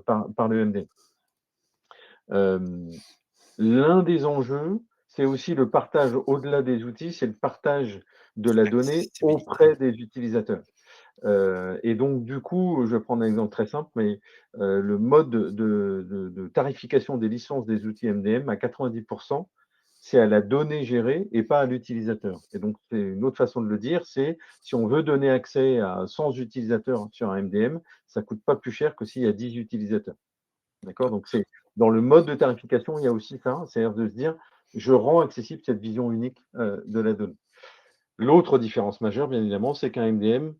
par le MDM. Hem L'un des enjeux, c'est aussi le partage au-delà des outils, c'est le partage de la donnée L'accessibilité. auprès des utilisateurs. Et donc du coup, je vais prendre un exemple très simple, mais le mode de tarification des licences des outils MDM à 90 c'est à la donnée gérée et pas à l'utilisateur. Et donc c'est une autre façon de le dire, c'est si on veut donner accès à 100 utilisateurs sur un MDM, ça coûte pas plus cher que s'il y a 10 utilisateurs. D'accord? Donc c'est dans le mode de tarification, il y a aussi ça, c'est-à-dire de se dire: «Je rends accessible cette vision unique, de la donnée». L'autre différence majeure, bien évidemment, c'est qu'un MDM,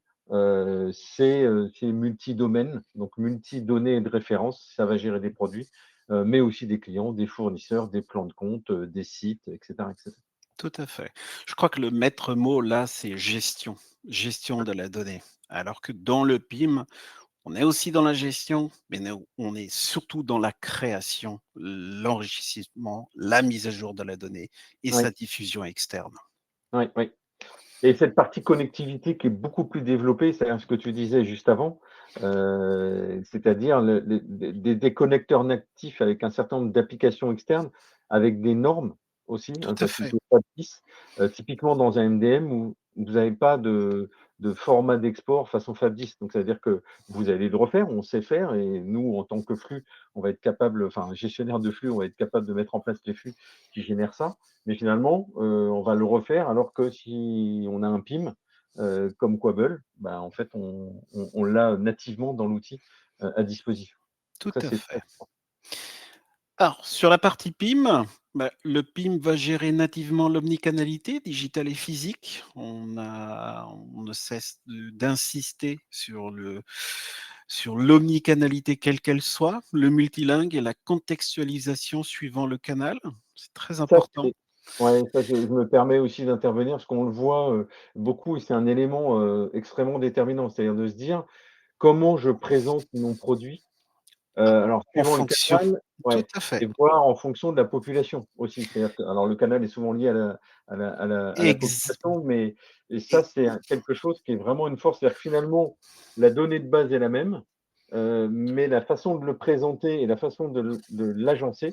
c'est multi-domaine, donc multi-données et de référence. Ça va gérer des produits, mais aussi des clients, des fournisseurs, des plans de compte, des sites et cetera et cetera. Tout à fait. Je crois que le maître mot là, c'est gestion, gestion de la donnée. Alors que dans le PIM, on est aussi dans la gestion, mais on est surtout dans la création, l'enrichissement, la mise à jour de la donnée et Oui, sa diffusion externe. oui, oui. Et cette partie connectivité qui est beaucoup plus développée, c'est-à-dire ce que tu disais juste avant, c'est-à-dire des connecteurs natifs avec un certain nombre d'applications externes, avec des normes aussi, Tout à quoi, fait. plutôt FAT10. Typiquement dans un MDM où vous n'avez pas de format d'export façon FAT10. Donc ça veut dire que vous allez le refaire, on sait faire et nous, en tant que flux, on va être capable, enfin gestionnaire de flux, on va être capable de mettre en place les flux qui génèrent ça. Mais finalement, on va le refaire alors que si on a un PIM, comme Quable, bah, en fait, on l'a nativement dans l'outil, à disposition. Tout Donc ça, à c'est très fait. Alors, sur la partie PIM, bah, le PIM va gérer nativement l'omnicanalité digitale et physique. On ne cesse d'insister sur l'omnicanalité quelle qu'elle soit, le multilingue et la contextualisation suivant le canal. C'est très ça, important. c'est ouais, ça, je me permets aussi d'intervenir parce qu'on le voit, beaucoup et c'est un élément, extrêmement déterminant. C'est-à-dire de se dire: «Comment je présente mon produit?» Alors En suivant le fonction, canal, tout ouais, à fait. et voir en fonction de la population aussi. C'est-à-dire que alors le canal est souvent lié à la Ex- population, mais et ça c'est quelque chose qui est vraiment une force. C'est-à-dire que finalement, la donnée de base est la même, mais la façon de le présenter et la façon de l'agencer,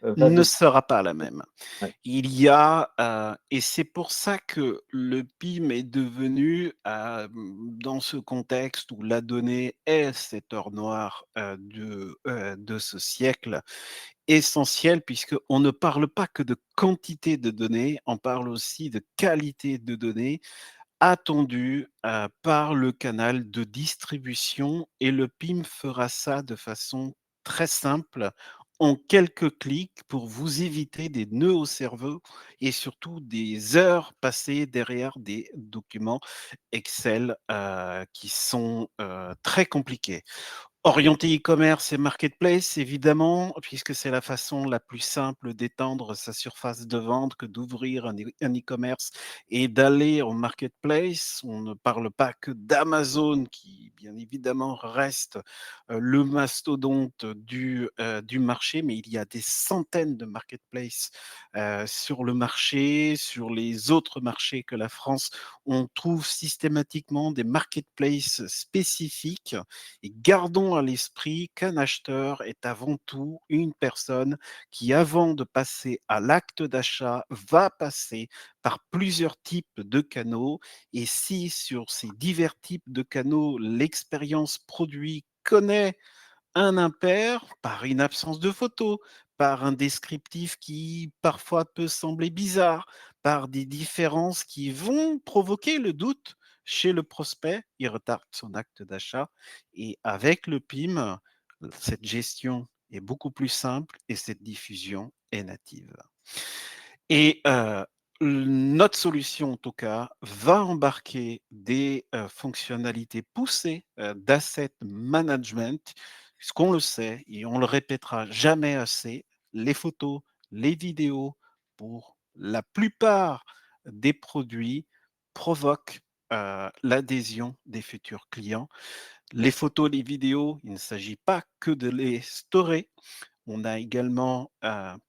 va ne décider. sera pas la même. Ouais. Il y a, et c'est pour ça que le PIM est devenu, dans ce contexte où la donnée est cette heure noire, de ce siècle, essentiel puisqu'on ne parle pas que de quantité de données, on parle aussi de qualité de données attendues, par le canal de distribution et le PIM fera ça de façon très simple, en quelques clics pour vous éviter des nœuds au cerveau et surtout des heures passées derrière des documents Excel, qui sont, très compliqués. Orienté e-commerce et marketplace, évidemment, puisque c'est la façon la plus simple d'étendre sa surface de vente que d'ouvrir un e-commerce et d'aller en marketplace. On ne parle pas que d'Amazon qui, bien évidemment, reste, le mastodonte du marché, mais il y a des centaines de marketplaces, sur le marché, sur les autres marchés que la France. On trouve systématiquement des marketplaces spécifiques et gardons à l'esprit qu'un acheteur est avant tout une personne qui, avant de passer à l'acte d'achat, va passer par plusieurs types de canaux. Et si sur ces divers types de canaux, l'expérience produit connaît un impair, par une absence de photo, par un descriptif qui parfois peut sembler bizarre, par des différences qui vont provoquer le doute chez le prospect, il retarde son acte d'achat. Et avec le PIM, cette gestion est beaucoup plus simple et cette diffusion est native. Et notre solution, en tout cas, va embarquer des, fonctionnalités poussées, d'asset management, puisqu'on le sait et on le répétera jamais assez, les photos, les vidéos, pour la plupart des produits, provoquent, l'adhésion des futurs clients. Les photos, les vidéos, il ne s'agit pas que de les storer, on a également,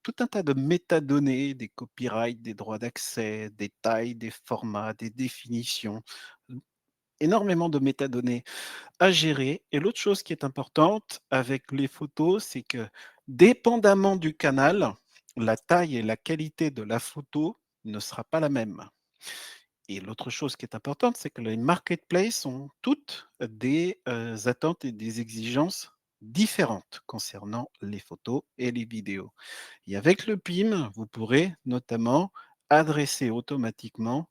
tout un tas de métadonnées, des copyrights, des droits d'accès, des tailles, des formats, des définitions, énormément de métadonnées à gérer. Et l'autre chose qui est importante avec les photos, c'est que dépendamment du canal, la taille et la qualité de la photo ne sera pas la même. Et l'autre chose qui est importante, c'est que les marketplaces ont toutes des, attentes et des exigences différentes concernant les photos et les vidéos. Et avec le PIM, vous pourrez notamment adresser automatiquement,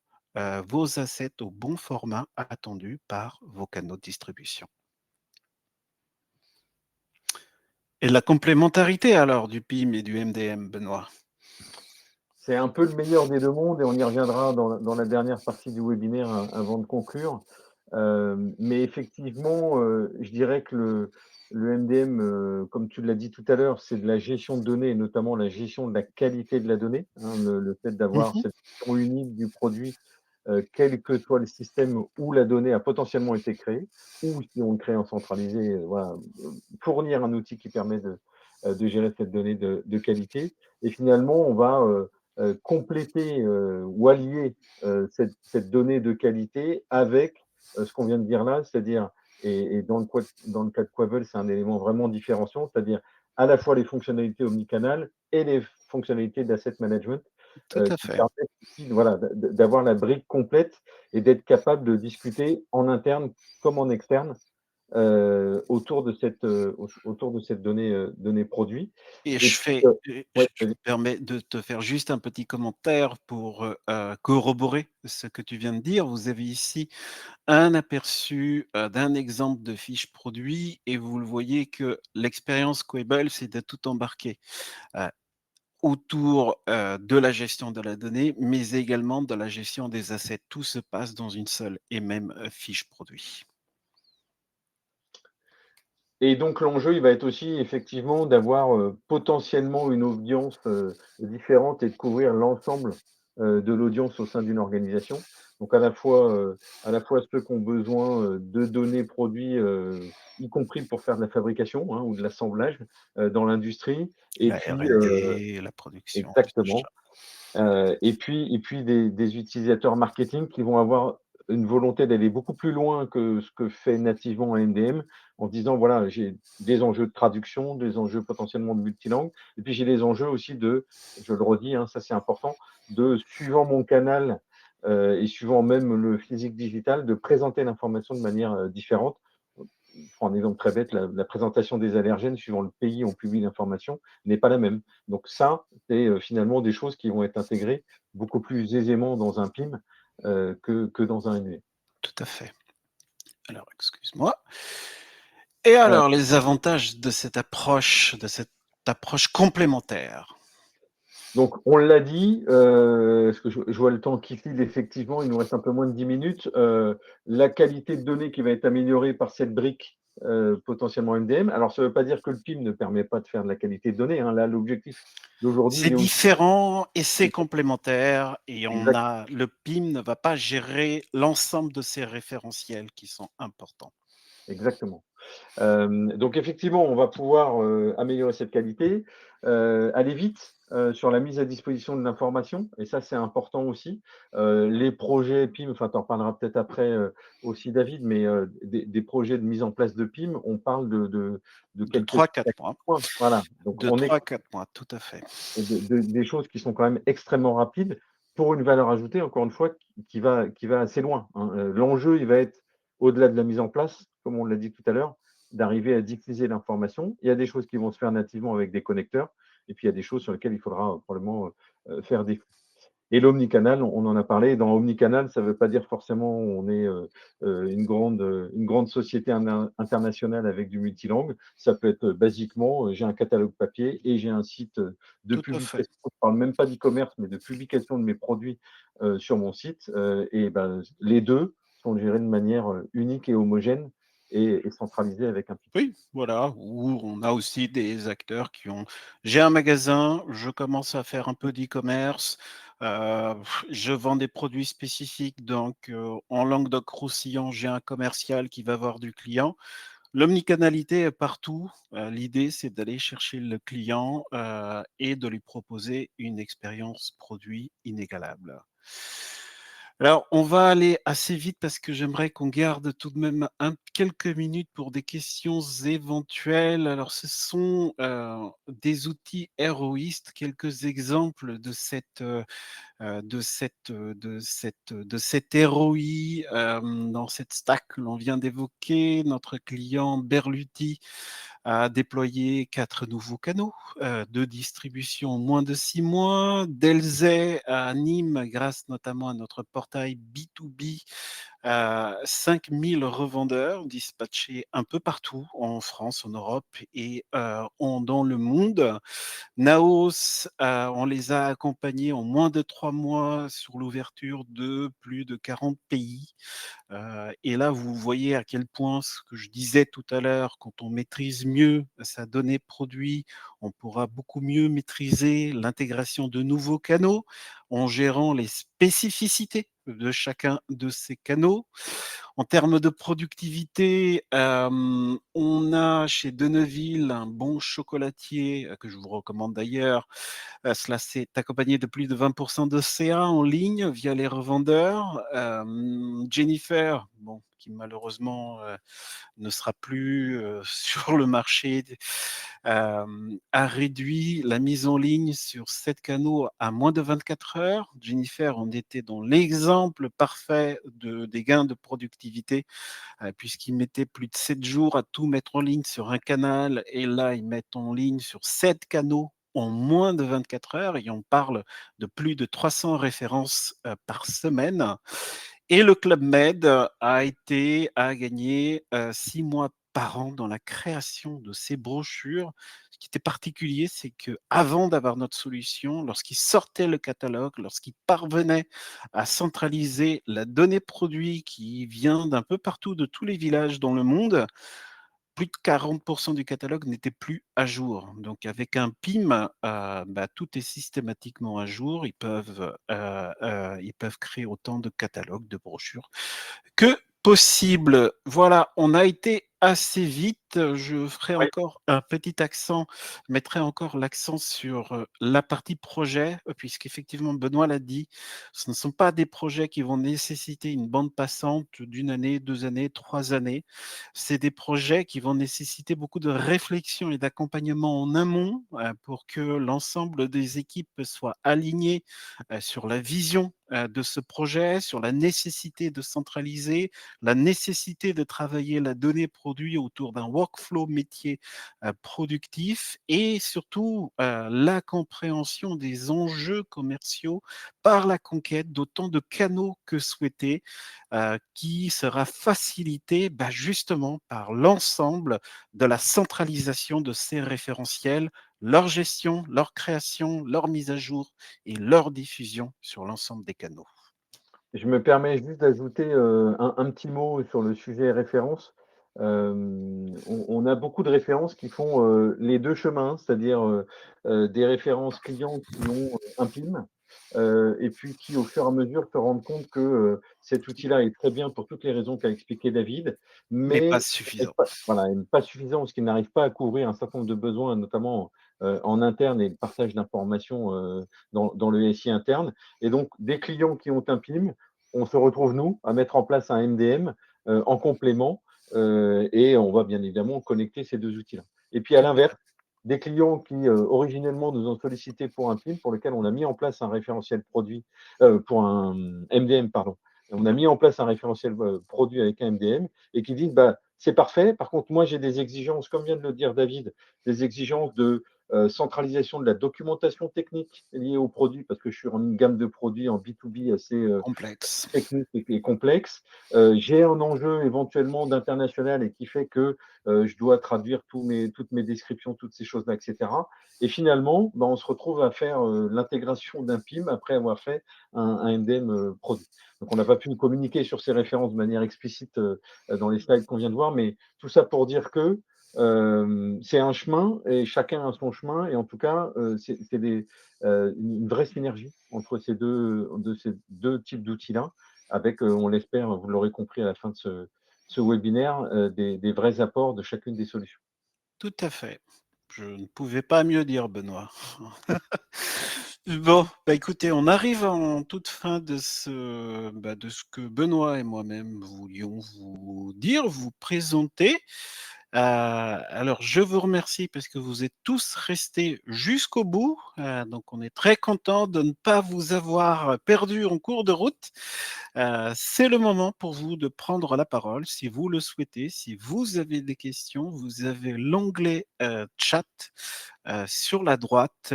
vos assets au bon format attendu par vos canaux de distribution. Et la complémentarité alors du PIM et du MDM, Benoît? C'est un peu le meilleur des 2 mondes et on y reviendra dans la dernière partie du webinaire avant de conclure. Mais effectivement, je dirais que le MDM, comme tu l'as dit tout à l'heure, c'est de la gestion de données et notamment la gestion de la qualité de la donnée, hein. Le fait d'avoir Mmh. cette vision unique du produit, quel que soit le système où la donnée a potentiellement été créée ou si on le crée en centralisé, voilà, fournir un outil qui permet de gérer cette donnée de qualité et finalement on va, compléter, ou allier, cette donnée de qualité avec, ce qu'on vient de dire là, c'est-à-dire et dans le cas de Quabble, c'est un élément vraiment différenciant, c'est-à-dire à la fois les fonctionnalités omnicanal et les fonctionnalités d'asset management, Tout à qui fait. permettent aussi voilà, d'avoir la brique complète et d'être capable de discuter en interne comme en externe, autour de cette donnée produit Et et je puis, fais ouais, je vas-y. me permets de te faire juste un petit commentaire pour, corroborer ce que tu viens de dire. Vous avez ici un aperçu, d'un exemple de fiche produit et vous le voyez que l'expérience Quable, c'est de tout embarquer, heu, autour, de la gestion de la donnée, mais également de la gestion des assets. Tout se passe dans une seule et même, fiche produit. Et donc l'enjeu, il va être aussi effectivement d'avoir, potentiellement une audience, différente et de couvrir l'ensemble, de l'audience au sein d'une organisation. Donc à la fois ceux qui ont besoin, de données produits, y compris pour faire de la fabrication, hein, ou de l'assemblage, dans l'industrie et La puis, R&D, la production, les exactement. achats. Et puis des utilisateurs marketing qui vont avoir une volonté d'aller beaucoup plus loin que ce que fait nativement un MDM, en disant: «Voilà, j'ai des enjeux de traduction, des enjeux potentiellement de multilangue et puis j'ai des enjeux aussi de», je le redis, hein, ça c'est important, de suivant mon canal, et suivant même le physique digital, de présenter l'information de manière, différente. Je prends un exemple très bête, la présentation des allergènes suivant le pays où on publie l'information n'est pas la même. Donc ça, c'est, finalement des choses qui vont être intégrées beaucoup plus aisément dans un PIM, que dans un NV. Tout à fait. Alors excuse-moi. Et Heu, alors les avantages de cette approche complémentaire? donc on l'a dit, parce que je vois le temps qui file effectivement, il nous reste un peu moins de 10 minutes. La qualité de données qui va être améliorée par cette brique, potentiellement MDM. Alors ça ne veut pas dire que le PIM ne permet pas de faire de la qualité de données, hein. Là, l'objectif d'aujourd'hui, C'est il est aussi différent et c'est complémentaire et on exact. a le PIM ne va pas gérer l'ensemble de ces référentiels qui sont importants. Exactement. Donc effectivement, on va pouvoir, améliorer cette qualité, aller vite, sur la mise à disposition de l'information et ça, c'est important aussi. Les projets PIM, enfin, tu en parleras peut-être après, aussi David, mais des projets de mise en place de PIM, on parle de De quelques 3 4 mois. points. Voilà, donc De on est 3 4 mois, tout à fait. des choses qui sont quand même extrêmement rapides pour une valeur ajoutée, encore une fois, qui va assez loin, hein. L'enjeu, il va être au-delà de la mise en place, comme on l'a dit tout à l'heure, d'arriver à diffuser l'information. Il y a des choses qui vont se faire nativement avec des connecteurs et puis il y a des choses sur lesquelles il faudra, probablement, faire des et l'omnicanal, on en a parlé. Dans omnicanal, ça ne veut pas dire forcément on est, une grande société internationale avec du multilangue. Ça peut être, basiquement, j'ai un catalogue papier et j'ai un site, de Tout à fait. publication. Je ne parle même pas d'e-commerce, mais de publication de mes produits, sur mon site, et ben, les 2 sont gérés de manière, unique et homogène et centralisée avec un Oui, voilà, où on a aussi des acteurs qui ont j'ai un magasin, je commence à faire un peu d'e-commerce, je vends des produits spécifiques donc en Languedoc-Roussillon, j'ai un commercial qui va voir du client. L'omnicanalité est partout, l'idée c'est d'aller chercher le client, et de lui proposer une expérience produit inégalable. Alors, on va aller assez vite parce que j'aimerais qu'on garde tout de même quelques minutes pour des questions éventuelles. Alors, ce sont des outils héroïstes, quelques exemples de cette ROI dans cette stack que l'on vient d'évoquer. Notre client Berluti a déployé 4 nouveaux canaux de distribution en moins de 6 mois. Delzay à Nîmes, grâce notamment à notre portail B2B, 5 000 revendeurs dispatchés un peu partout en France, en Europe et dans le monde. Naos, on les a accompagnés en moins de 3 mois sur l'ouverture de plus de 40 pays. Et là, vous voyez à quel point ce que je disais tout à l'heure, quand on maîtrise mieux sa donnée produit, on pourra beaucoup mieux maîtriser l'intégration de nouveaux canaux en gérant les spécificités de chacun de ces canaux. En termes de productivité, on a chez Deneville un bon chocolatier, que je vous recommande d'ailleurs. Cela s'est accompagné de plus de 20 de CA en ligne via les revendeurs. Jennifer, bon, qui malheureusement ne sera plus sur le marché, a réduit la mise en ligne sur 7 canaux à moins de 24 heures. Jennifer, on était dans l'exemple parfait des gains de productivité, puisqu'ils mettaient plus de 7 jours à tout mettre en ligne sur un canal, et là, ils mettent en ligne sur 7 canaux en moins de 24 heures, et on parle de plus de 300 références par semaine. Et le Club Med a gagné 6 mois par an dans la création de ces brochures. Ce qui était particulier, c'est qu'avant d'avoir notre solution, lorsqu'ils sortaient le catalogue, lorsqu'ils parvenaient à centraliser la donnée produit qui vient d'un peu partout, de tous les villages dans le monde, plus de 40 du catalogue n'était plus à jour. Donc avec un PIM, tout est systématiquement à jour. Ils peuvent créer autant de catalogues, de brochures que possible. Voilà, on a été assez vite. Je ferai Oui. encore un petit accent, mettrai encore l'accent sur la partie projet, puisqu'effectivement, Benoît l'a dit, ce ne sont pas des projets qui vont nécessiter une bande passante d'une année, 2 années, 3 années. C'est des projets qui vont nécessiter beaucoup de réflexion et d'accompagnement en amont pour que l'ensemble des équipes soient alignées sur la vision de ce projet, sur la nécessité de centraliser, la nécessité de travailler la donnée produit autour d'un workflow métier productif, et surtout la compréhension des enjeux commerciaux par la conquête d'autant de canaux que souhaité, qui sera facilité justement par l'ensemble de la centralisation de ces référentiels, leur gestion, leur création, leur mise à jour et leur diffusion sur l'ensemble des canaux. Je me permets juste d'ajouter, un petit mot sur le sujet référence. On a beaucoup de références qui font, les 2 chemins, c'est-à-dire, des références clients qui ont, un PIM, et puis qui, au fur et à mesure, se rendent compte que, cet outil-là est très bien pour toutes les raisons qu'a expliqué David, Mais pas mais n'est suffisant. pas voilà, n'est pas suffisant parce qu'il n'arrive pas à couvrir un certain nombre de besoins, notamment, en interne et le partage d'informations, dans le SI interne, et donc des clients qui ont un PIM, on se retrouve, nous, à mettre en place un MDM en complément, et on va bien évidemment connecter ces 2 outils-là. Et puis à Tout à l'inverse, fait. des clients qui, originellement nous ont sollicité pour un PIM, pour lequel on a mis en place un référentiel produit, pour un MDM, pardon. On a mis en place un référentiel, produit avec un MDM, et qui disent: «Bah, c'est parfait. Par contre, moi, j'ai des exigences», comme vient de le dire David, des exigences de, centralisation de la documentation technique liée aux produits, parce que je suis en une gamme de produits en B2B assez, Complexe. technique et complexe. J'ai un enjeu éventuellement d'international et qui fait que je dois traduire toutes mes descriptions, toutes ces choses-là, etc. Et finalement, bah, on se retrouve à faire l'intégration d'un PIM après avoir fait un MDM produit. Donc on n'a pas pu communiquer sur ces références de manière explicite dans les slides qu'on vient de voir, mais tout ça pour dire que c'est un chemin et chacun a son chemin. Et en tout cas, c'est une vraie synergie entre ces deux types d'outils-là, avec, on l'espère, vous l'aurez compris à la fin de ce webinaire, des vrais apports de chacune des solutions. Tout à fait. Je ne pouvais pas mieux dire, Benoît. Bon, écoutez, on arrive en toute fin de ce que Benoît et moi-même voulions vous dire, vous présenter. Alors, je vous remercie parce que vous êtes tous restés jusqu'au bout. Donc, on est très content de ne pas vous avoir perdu en cours de route. C'est le moment pour vous de prendre la parole si vous le souhaitez. Si vous avez des questions, vous avez l'onglet chat sur la droite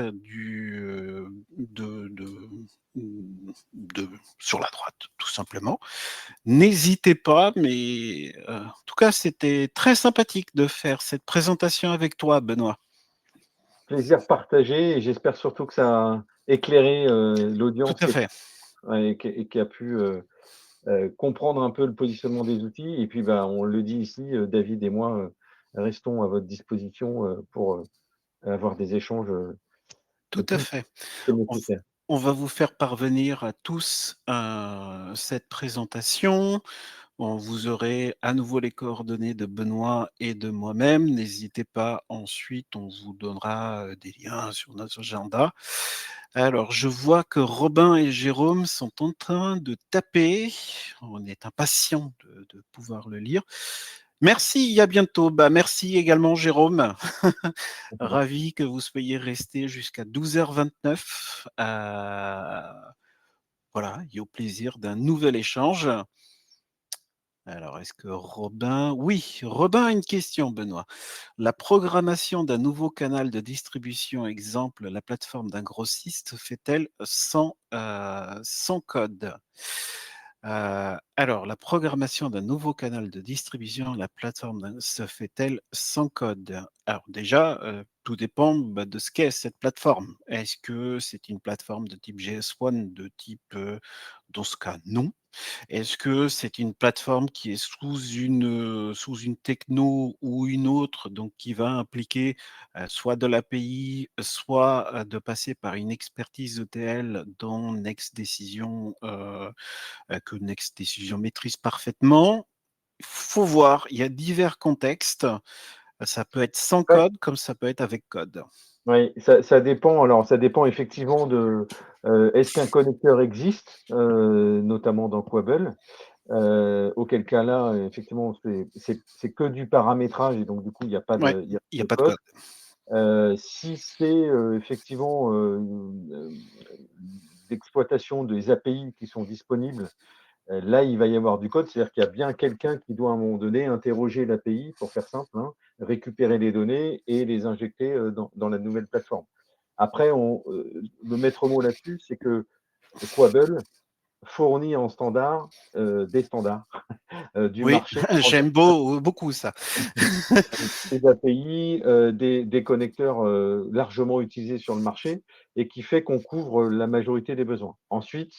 sur la droite, tout simplement. N'hésitez pas, mais en tout cas, c'était très sympathique de faire cette présentation avec toi, Benoît. Plaisir partagé, et j'espère surtout que ça a éclairé Tout l'audience à fait, qui a pu comprendre un peu le positionnement des outils. Et puis, bah, on le dit ici, David et moi, restons à votre disposition pour avoir des échanges le tout à plus fait. que On, nécessaire. on va vous faire parvenir à tous cette présentation. Vous aurez à nouveau les coordonnées de Benoît et de moi-même. N'hésitez pas, ensuite, on vous donnera des liens sur notre agenda. Alors, je vois que Robin et Jérôme sont en train de taper. On est impatient de pouvoir le lire. Merci, à bientôt. Bah, merci également, Jérôme. Ravi que vous soyez resté jusqu'à 12h29. Voilà, et au plaisir d'un nouvel échange. Alors, est-ce que Robin... Oui, Robin a une question, Benoît. La programmation d'un nouveau canal de distribution, exemple la plateforme d'un grossiste, fait-elle sans code? Alors, la programmation d'un nouveau canal de distribution, la plateforme se fait-elle sans code? Alors déjà, tout dépend de ce qu'est cette plateforme. Est-ce que c'est une plateforme de type GS1, de type, dans ce cas, non. Est-ce que c'est une plateforme qui est sous une techno ou une autre, donc qui va impliquer soit de l'API, soit de passer par une expertise ETL dans Next Decision, que Next Decision maîtrise parfaitement? Il faut voir, il y a divers contextes. Ça peut être sans Ouais, code, comme ça peut être avec code. oui, ça dépend. Alors, ça dépend effectivement de, est-ce qu'un connecteur existe, notamment dans Quable? Auquel cas là, effectivement, c'est que du paramétrage et donc du coup, Ouais, il y a il n'y pas a de pas de code. code. Si c'est, effectivement, l'exploitation des API qui sont disponibles, là, il va y avoir du code. C'est-à-dire qu'il y a bien quelqu'un qui doit, à un moment donné, interroger l'API, pour faire simple, hein, récupérer les données et les injecter, dans la nouvelle plateforme. Après, le maître mot là-dessus, c'est que Quable fournit en standard, des standards, du Oui, marché en j'aime beaucoup ça. des API, des connecteurs, largement utilisés sur le marché et qui fait qu'on couvre la majorité des besoins. Ensuite,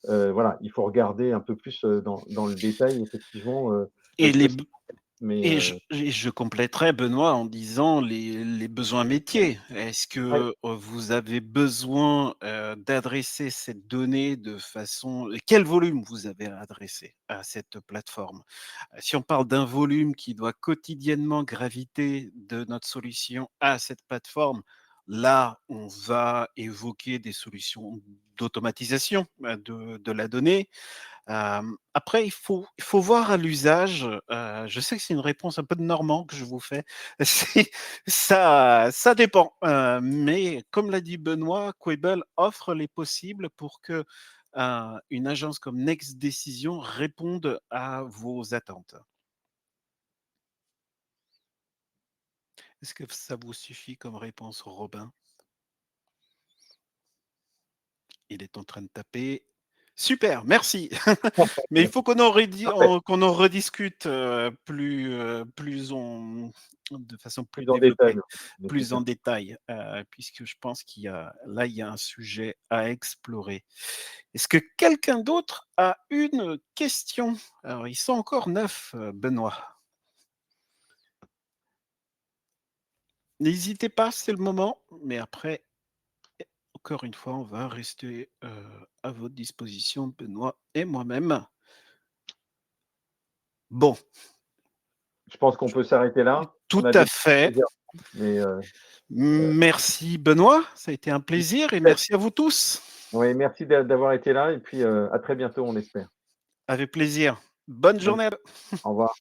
voilà, il faut regarder un peu plus, dans le détail effectivement, Et ce les, que c'est, mais et je compléterai, Benoît, en disant les besoins métiers. Est-ce ouais, que vous avez besoin d'adresser cette donnée de façon... Quel volume vous avez adressé à cette plateforme? Si on parle d'un volume qui doit quotidiennement graviter de notre solution à cette plateforme, là, on va évoquer des solutions d'automatisation de la donnée. Après, il faut voir à l'usage, je sais que c'est une réponse un peu de normand que je vous fais, c'est ça dépend, mais comme l'a dit Benoît, Quable offre les possibles pour que, une agence comme Next Decision réponde à vos attentes. Est-ce que ça vous suffit comme réponse, Robin? Il est en train de taper. Super, merci. Mais il faut parfait, qu'on en rediscute de façon plus plus en détail, développée, ouais, plus en nécessaire. détail, puisque je pense il y a un sujet à explorer. Est-ce que quelqu'un d'autre a une question? Alors, ils sont encore 9, Benoît. N'hésitez pas, c'est le moment, mais après, encore une fois, on va rester à votre disposition, Benoît et moi-même. Bon, Je pense qu'on peut s'arrêter là. On tout a à dépassé fait. les heures, mais Merci Benoît, ça a été un plaisir et merci à vous tous. oui, merci d'avoir été là et puis, à très bientôt, on espère. Avec plaisir. Bonne Bonne journée. au revoir.